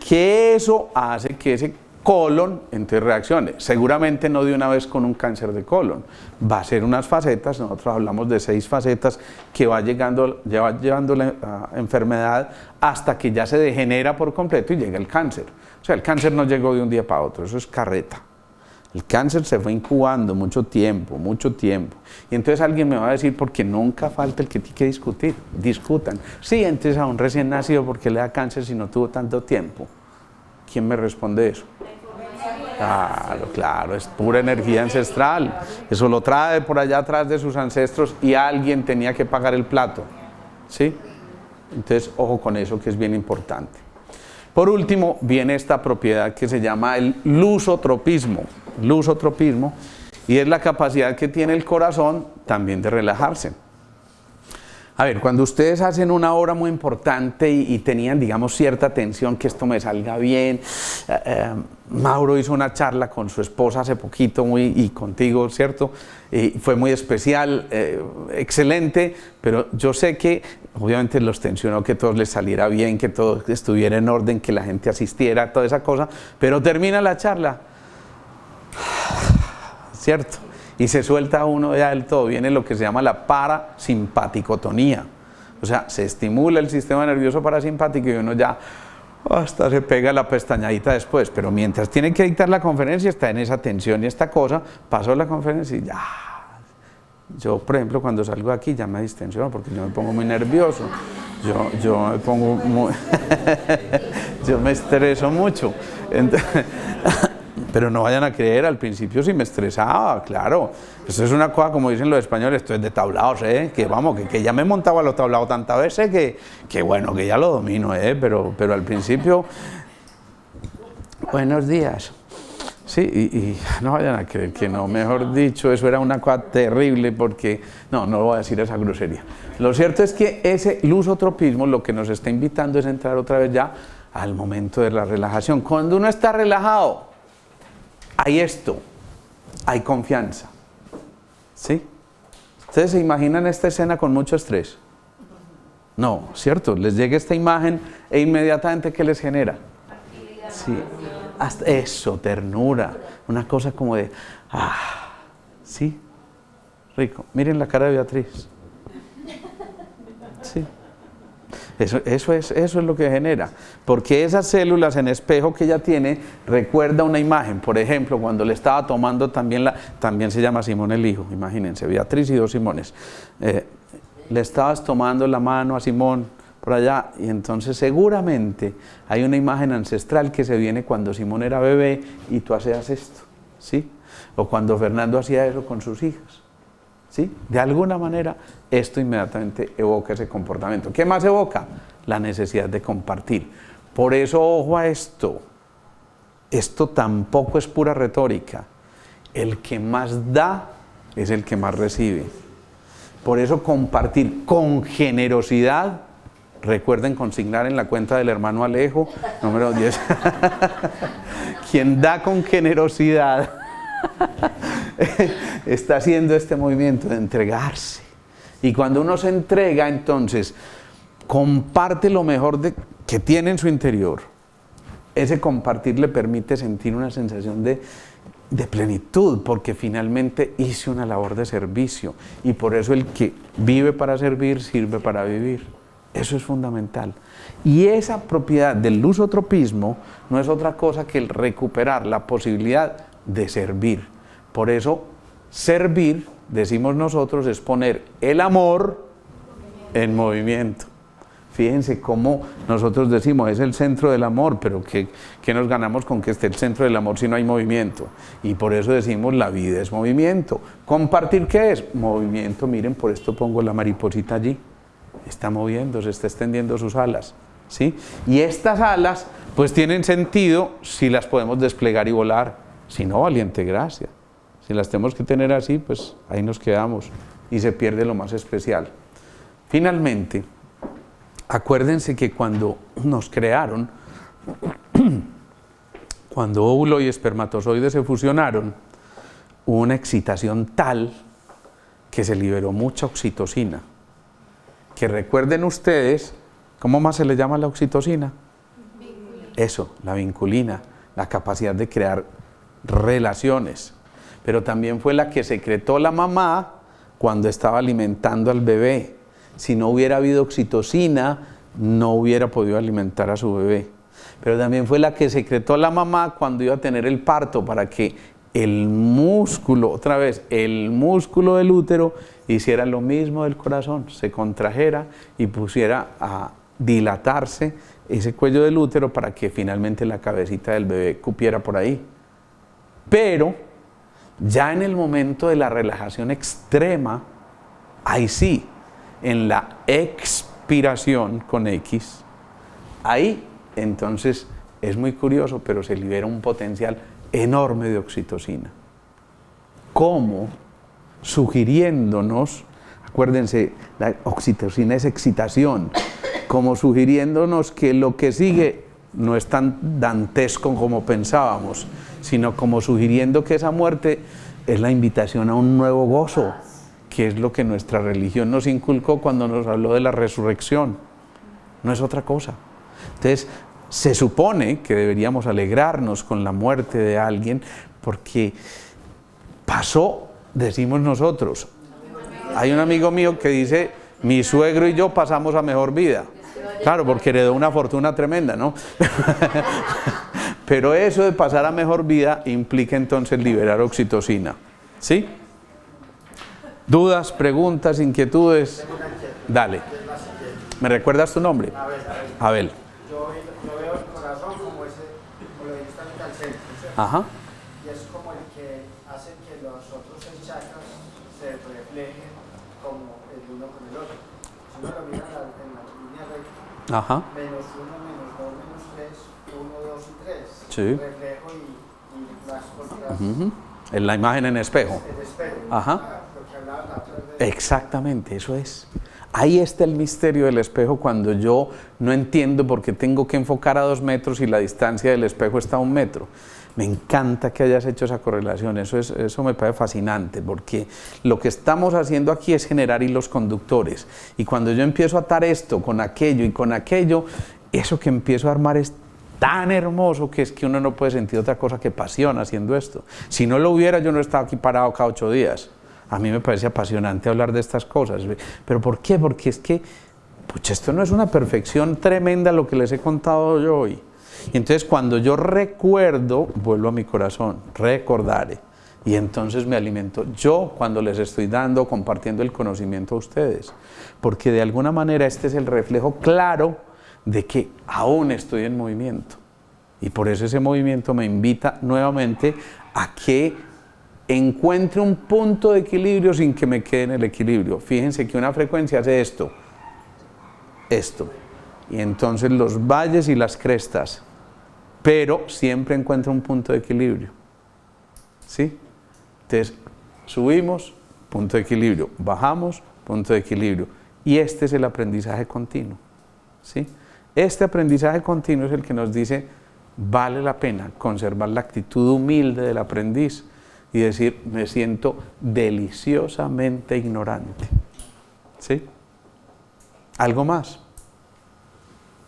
Que eso hace que ese colon entonces reaccione, seguramente no de una vez con un cáncer de colon, va a ser unas facetas, nosotros hablamos de 6 facetas que va llevando la enfermedad hasta que ya se degenera por completo y llega el cáncer. O sea, el cáncer no llegó de un día para otro, eso es carreta. El cáncer se fue incubando mucho tiempo, y entonces alguien me va a decir, porque nunca falta el que tiene que discutir, discutan. Sí, entonces a un recién nacido, ¿por qué le da cáncer si no tuvo tanto tiempo? ¿Quién me responde eso? Claro, es pura energía ancestral. Eso lo trae por allá atrás de sus ancestros y alguien tenía que pagar el plato, ¿sí? Entonces, ojo con eso, que es bien importante. Por último, viene esta propiedad que se llama el lusotropismo, y es la capacidad que tiene el corazón también de relajarse. A ver, cuando ustedes hacen una obra muy importante y tenían, digamos, cierta tensión, que esto me salga bien, Mauro hizo una charla con su esposa hace poquito y contigo, ¿cierto? Y fue muy especial, excelente, pero yo sé que obviamente los tensionó que todo les saliera bien, que todo estuviera en orden, que la gente asistiera, toda esa cosa, pero termina la charla, ¿cierto? Y se suelta uno ya del todo, viene lo que se llama la parasimpaticotonía, o sea, se estimula el sistema nervioso parasimpático y uno ya hasta se pega la pestañadita después, pero mientras tiene que dictar la conferencia está en esa tensión y esta cosa, pasó la conferencia y ya. Yo, por ejemplo, cuando salgo de aquí ya me distensiono porque yo me pongo muy nervioso, yo me pongo muy yo me estreso mucho. Entonces, pero no vayan a creer, al principio sí me estresaba, claro. Eso es una cosa, como dicen los españoles, esto es de tablaos, que vamos, que ya me montaba a los tablaos tantas veces que bueno, que ya lo domino, pero al principio, buenos días. Sí, y no vayan a creer que no, mejor dicho, eso era una cosa terrible porque, no voy a decir esa grosería. Lo cierto es que ese lusotropismo lo que nos está invitando es entrar otra vez ya al momento de la relajación. Cuando uno está relajado, hay esto, hay confianza, ¿sí? ¿Ustedes se imaginan esta escena con mucho estrés? No, ¿cierto? Les llega esta imagen e inmediatamente ¿qué les genera? Sí, hasta eso, ternura, una cosa como de, sí, rico. Miren la cara de Beatriz. Sí. Eso es lo que genera, porque esas células en espejo que ella tiene recuerda una imagen. Por ejemplo, cuando le estaba tomando también se llama Simón el hijo, imagínense, Beatriz y 2 Simones, le estabas tomando la mano a Simón por allá, y entonces seguramente hay una imagen ancestral que se viene cuando Simón era bebé y tú hacías esto, ¿sí? O cuando Fernando hacía eso con sus hijas. ¿Sí? De alguna manera esto inmediatamente evoca ese comportamiento. ¿Qué más evoca? La necesidad de compartir. Por eso, ojo a esto. Esto tampoco es pura retórica. El que más da es el que más recibe. Por eso compartir con generosidad. Recuerden consignar en la cuenta del hermano Alejo, número 10. Quien da con generosidad está haciendo este movimiento de entregarse. Y cuando uno se entrega, entonces comparte lo mejor que tiene en su interior. Ese compartir le permite sentir una sensación de plenitud, porque finalmente hice una labor de servicio. Y por eso el que vive para servir, sirve para vivir. Eso es fundamental. Y esa propiedad del lusotropismo no es otra cosa que el recuperar la posibilidad de servir. Por eso, servir, decimos nosotros, es poner el amor en movimiento. Fíjense cómo nosotros decimos, es el centro del amor, pero ¿qué nos ganamos con que esté el centro del amor si no hay movimiento? Y por eso decimos, la vida es movimiento. ¿Compartir qué es? Movimiento. Miren, por esto pongo la mariposita allí. Está moviéndose, está extendiendo sus alas, ¿sí? Y estas alas, pues tienen sentido si las podemos desplegar y volar. Si no, valiente gracia. Si las tenemos que tener así, pues ahí nos quedamos y se pierde lo más especial. Finalmente, acuérdense que cuando nos crearon, cuando óvulo y espermatozoide se fusionaron, hubo una excitación tal que se liberó mucha oxitocina. Que recuerden ustedes, ¿cómo más se le llama la oxitocina? Vinculina. Eso, la vinculina, la capacidad de crear relaciones. Pero también fue la que secretó la mamá cuando estaba alimentando al bebé. Si no hubiera habido oxitocina, no hubiera podido alimentar a su bebé. Pero también fue la que secretó la mamá cuando iba a tener el parto, para que el músculo, otra vez, el músculo del útero hiciera lo mismo del corazón, se contrajera y pusiera a dilatarse ese cuello del útero para que finalmente la cabecita del bebé cupiera por ahí. Pero ya en el momento de la relajación extrema, ahí sí, en la expiración con X, ahí entonces es muy curioso, pero se libera un potencial enorme de oxitocina. ¿Cómo? Sugiriéndonos, acuérdense, la oxitocina es excitación, como sugiriéndonos que lo que sigue no es tan dantesco como pensábamos, sino como sugiriendo que esa muerte es la invitación a un nuevo gozo, que es lo que nuestra religión nos inculcó cuando nos habló de la resurrección. No es otra cosa. Entonces, se supone que deberíamos alegrarnos con la muerte de alguien, porque pasó, decimos nosotros. Hay un amigo mío que dice, mi suegro y yo pasamos a mejor vida. Claro, porque heredó una fortuna tremenda, ¿no? Pero eso de pasar a mejor vida implica entonces liberar oxitocina. ¿Sí? ¿Dudas, preguntas, inquietudes? Dale. ¿Me recuerdas tu nombre? Abel. Yo veo el corazón como lo dijiste ahorita al centro, ¿cierto? Ajá. Y es como el que hace que los otros 6 chakras se reflejen como el uno con el otro. Si uno lo mira en la línea recta, Ajá. -1, -2, -3, 1, 2 y 3. Sí. Reflejo y las otras. En la imagen en espejo. El espejo. Ajá. Lo que hablaba la otra vez. Exactamente, eso es. Ahí está el misterio del espejo, cuando yo no entiendo por qué tengo que enfocar a 2 metros y la distancia del espejo está a 1 metro. Me encanta que hayas hecho esa correlación, eso me parece fascinante, porque lo que estamos haciendo aquí es generar hilos conductores. Y cuando yo empiezo a atar esto con aquello y con aquello, eso que empiezo a armar es tan hermoso que es que uno no puede sentir otra cosa que pasión haciendo esto. Si no lo hubiera, yo no estaba aquí parado cada 8 días. A mí me parece apasionante hablar de estas cosas. ¿Pero por qué? Porque es que pucha, esto no es una perfección tremenda lo que les he contado yo hoy. Y entonces cuando yo recuerdo, vuelvo a mi corazón, recordaré. Y entonces me alimento yo cuando les estoy dando, compartiendo el conocimiento a ustedes. Porque de alguna manera este es el reflejo claro de que aún estoy en movimiento. Y por eso ese movimiento me invita nuevamente a que encuentre un punto de equilibrio sin que me quede en el equilibrio. Fíjense que una frecuencia hace esto, y entonces los valles y las crestas, pero siempre encuentra un punto de equilibrio, ¿sí? Entonces subimos, punto de equilibrio, bajamos, punto de equilibrio, y este es el aprendizaje continuo, ¿sí? Este aprendizaje continuo es el que nos dice, vale la pena conservar la actitud humilde del aprendiz y decir, me siento deliciosamente ignorante, ¿sí? ¿Algo más?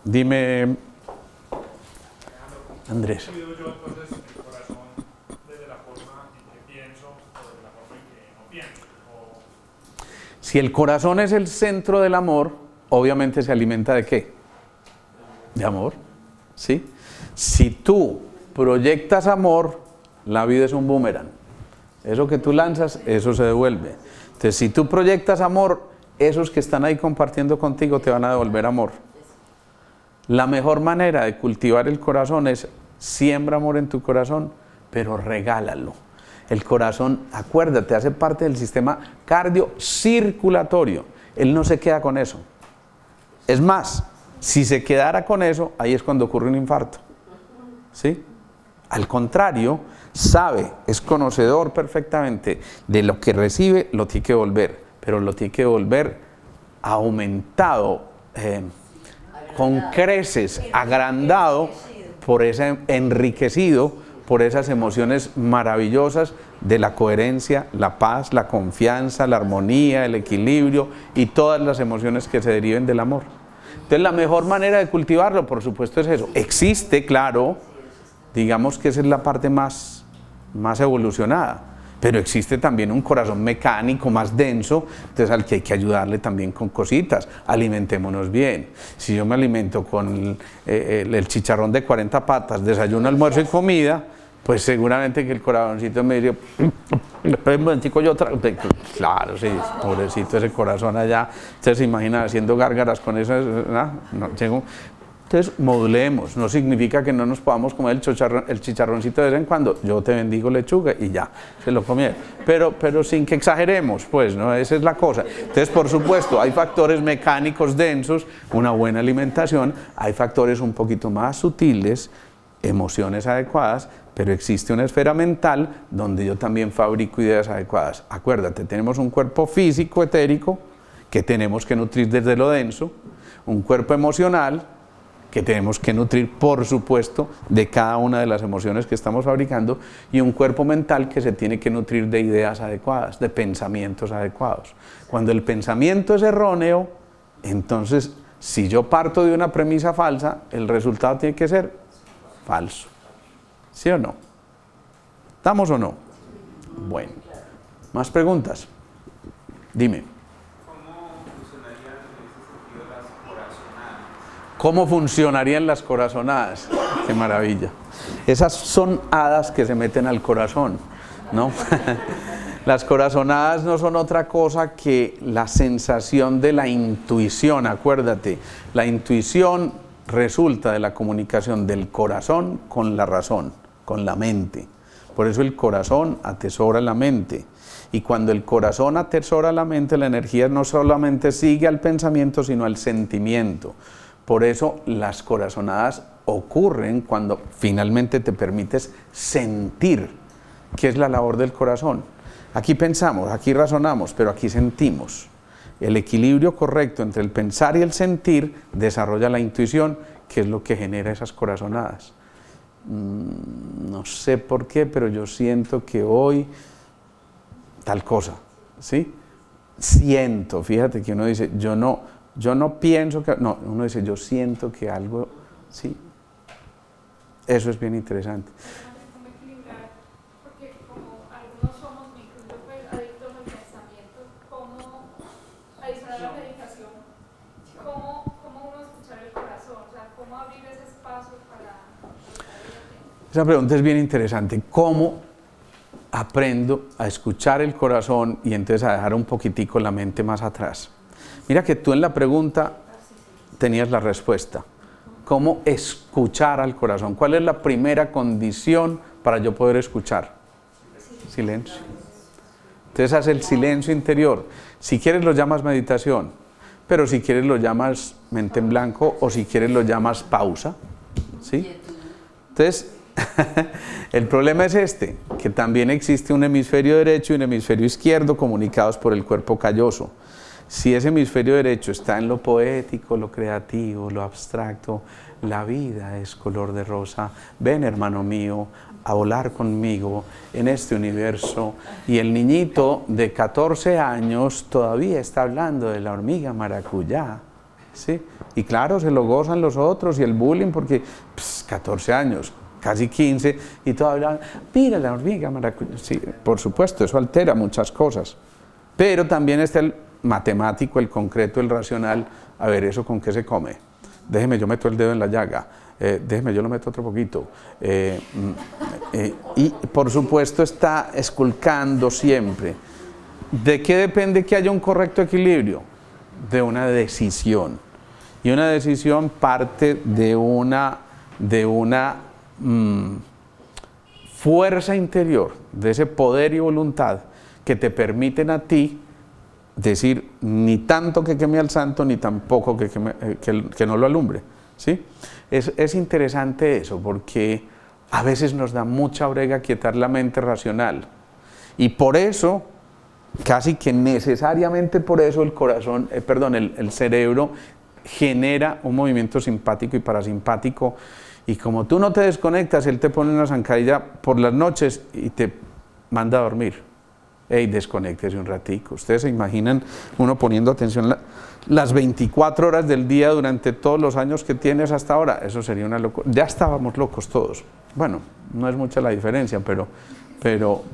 Dime, Andrés. Yo entonces el corazón desde la forma en que pienso o desde la forma en que no pienso. Si el corazón es el centro del amor, obviamente se alimenta ¿de qué? De amor, ¿sí? Si tú proyectas amor, la vida es un boomerang. Eso que tú lanzas, eso se devuelve. Entonces, si tú proyectas amor, esos que están ahí compartiendo contigo te van a devolver amor. La mejor manera de cultivar el corazón es siembra amor en tu corazón, pero regálalo. El corazón, acuérdate, hace parte del sistema cardiocirculatorio. Él no se queda con eso. Es más, si se quedara con eso, ahí es cuando ocurre un infarto, ¿sí? Al contrario, sabe, es conocedor perfectamente de lo que recibe, lo tiene que devolver, pero lo tiene que devolver aumentado, con creces, agrandado, por ese enriquecido por esas emociones maravillosas de la coherencia, la paz, la confianza, la armonía, el equilibrio y todas las emociones que se deriven del amor. Entonces la mejor manera de cultivarlo, por supuesto, es eso. Existe, claro, digamos que esa es la parte más evolucionada, pero existe también un corazón mecánico más denso, entonces al que hay que ayudarle también con cositas. Alimentémonos bien. Si yo me alimento con el chicharrón de 40 patas, desayuno, almuerzo y comida, pues seguramente que el corazoncito me diría, claro, sí, pobrecito ese corazón allá. Ustedes se imaginan haciendo gárgaras con eso, no, entonces modulemos, no significa que no nos podamos comer el chicharroncito de vez en cuando. Yo te bendigo lechuga y ya, se lo comieron. Pero sin que exageremos, pues, ¿no? Esa es la cosa. Entonces, por supuesto, hay factores mecánicos densos, una buena alimentación, hay factores un poquito más sutiles, emociones adecuadas, pero existe una esfera mental donde yo también fabrico ideas adecuadas. Acuérdate, tenemos un cuerpo físico, etérico, que tenemos que nutrir desde lo denso, un cuerpo emocional, que tenemos que nutrir, por supuesto, de cada una de las emociones que estamos fabricando, y un cuerpo mental que se tiene que nutrir de ideas adecuadas, de pensamientos adecuados. Cuando el pensamiento es erróneo, entonces, si yo parto de una premisa falsa, el resultado tiene que ser falso. ¿Sí o no? ¿Estamos o no? Bueno. ¿Más preguntas? Dime. ¿Cómo funcionarían las corazonadas? ¡Qué maravilla! Esas son hadas que se meten al corazón, ¿no? Las corazonadas no son otra cosa que la sensación de la intuición, acuérdate. La intuición resulta de la comunicación del corazón con la razón, con la mente. Por eso el corazón atesora la mente. Y cuando el corazón atesora la mente, la energía no solamente sigue al pensamiento, sino al sentimiento. Por eso las corazonadas ocurren cuando finalmente te permites sentir, que es la labor del corazón. Aquí pensamos, aquí razonamos, pero aquí sentimos. El equilibrio correcto entre el pensar y el sentir desarrolla la intuición, que es lo que genera esas corazonadas. No sé por qué, pero yo siento que hoy tal cosa, ¿sí? Siento, fíjate que uno dice, yo no pienso que, no, uno dice, yo siento que algo, sí. Eso es bien interesante. Como equilibrar, porque como algunos somos, me incluyo, pues, adictos al pensamiento, como adicional a la meditación, como Esa pregunta es bien interesante. ¿Cómo aprendo a escuchar el corazón y entonces a dejar un poquitico la mente más atrás? Mira que tú en la pregunta tenías la respuesta. ¿Cómo escuchar al corazón? ¿Cuál es la primera condición para yo poder escuchar? Silencio. Entonces haz el silencio interior. Si quieres lo llamas meditación, pero si quieres lo llamas mente en blanco o si quieres lo llamas pausa. ¿Sí? Entonces, el problema es este, que también existe un hemisferio derecho y un hemisferio izquierdo comunicados por el cuerpo calloso. Si ese hemisferio derecho está en lo poético, lo creativo, lo abstracto, la vida es color de rosa, ven hermano mío a volar conmigo en este universo, y el niñito de 14 años todavía está hablando de la hormiga maracuyá, ¿sí? Y claro, se lo gozan los otros y el bullying porque 14 años, casi 15, y todavía, mira la hormiga maracuyá. Sí, por supuesto, eso altera muchas cosas, pero también está el matemático, el concreto, el racional. A ver, ¿eso con qué se come? Déjeme, yo meto el dedo en la llaga, déjeme, yo lo meto otro poquito. Y por supuesto está esculcando siempre. ¿De qué depende que haya un correcto equilibrio? De una decisión. Y una decisión parte de una fuerza interior, de ese poder y voluntad que te permiten a ti decir ni tanto que queme al santo, ni tampoco que no lo alumbre, ¿sí? Es interesante eso, porque a veces nos da mucha brega quietar la mente racional, y por eso, casi que necesariamente por eso el corazón, el cerebro genera un movimiento simpático y parasimpático, y como tú no te desconectas, él te pone una zancadilla por las noches y te manda a dormir. Ey, desconéctese un ratico. Ustedes se imaginan uno poniendo atención las 24 horas del día durante todos los años que tienes hasta ahora. Eso sería una locura. Ya estábamos locos todos. Bueno, no es mucha la diferencia, pero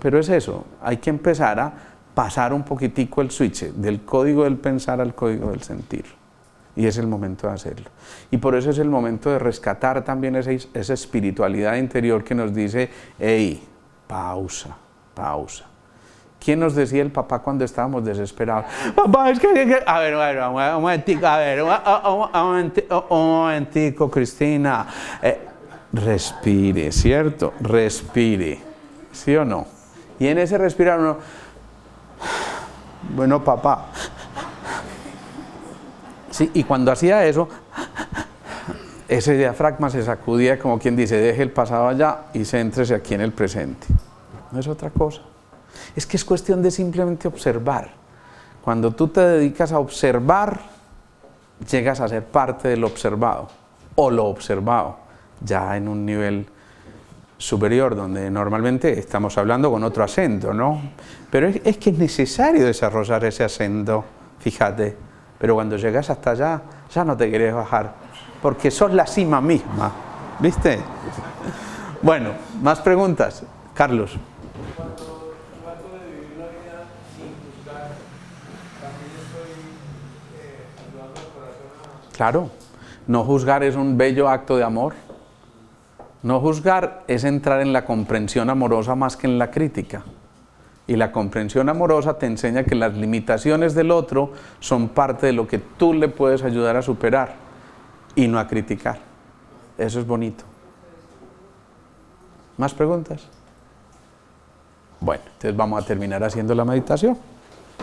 es eso. Hay que empezar a pasar un poquitico el switch del código del pensar al código del sentir. Y es el momento de hacerlo. Y por eso es el momento de rescatar también esa espiritualidad interior que nos dice, hey, pausa, pausa. ¿Quién nos decía el papá cuando estábamos desesperados? Papá, es que... A ver, un momentico, Cristina. Respire, ¿cierto? Respire. ¿Sí o no? Y en ese respirar uno... Bueno, papá. Sí, y cuando hacía eso, ese diafragma se sacudía como quien dice, deje el pasado allá y céntrese aquí en el presente. No es otra cosa. Es que es cuestión de simplemente observar. Cuando tú te dedicas a observar, llegas a ser parte del observado, o lo observado, ya en un nivel superior, donde normalmente estamos hablando con otro acento, ¿no? Pero es que es necesario desarrollar ese acento, fíjate. Pero cuando llegas hasta allá, ya no te querés bajar, porque sos la cima misma, ¿viste? Bueno, más preguntas. Carlos. Claro, no juzgar es un bello acto de amor. No juzgar es entrar en la comprensión amorosa más que en la crítica. Y la comprensión amorosa te enseña que las limitaciones del otro son parte de lo que tú le puedes ayudar a superar y no a criticar. Eso es bonito. ¿Más preguntas? Bueno, entonces vamos a terminar haciendo la meditación.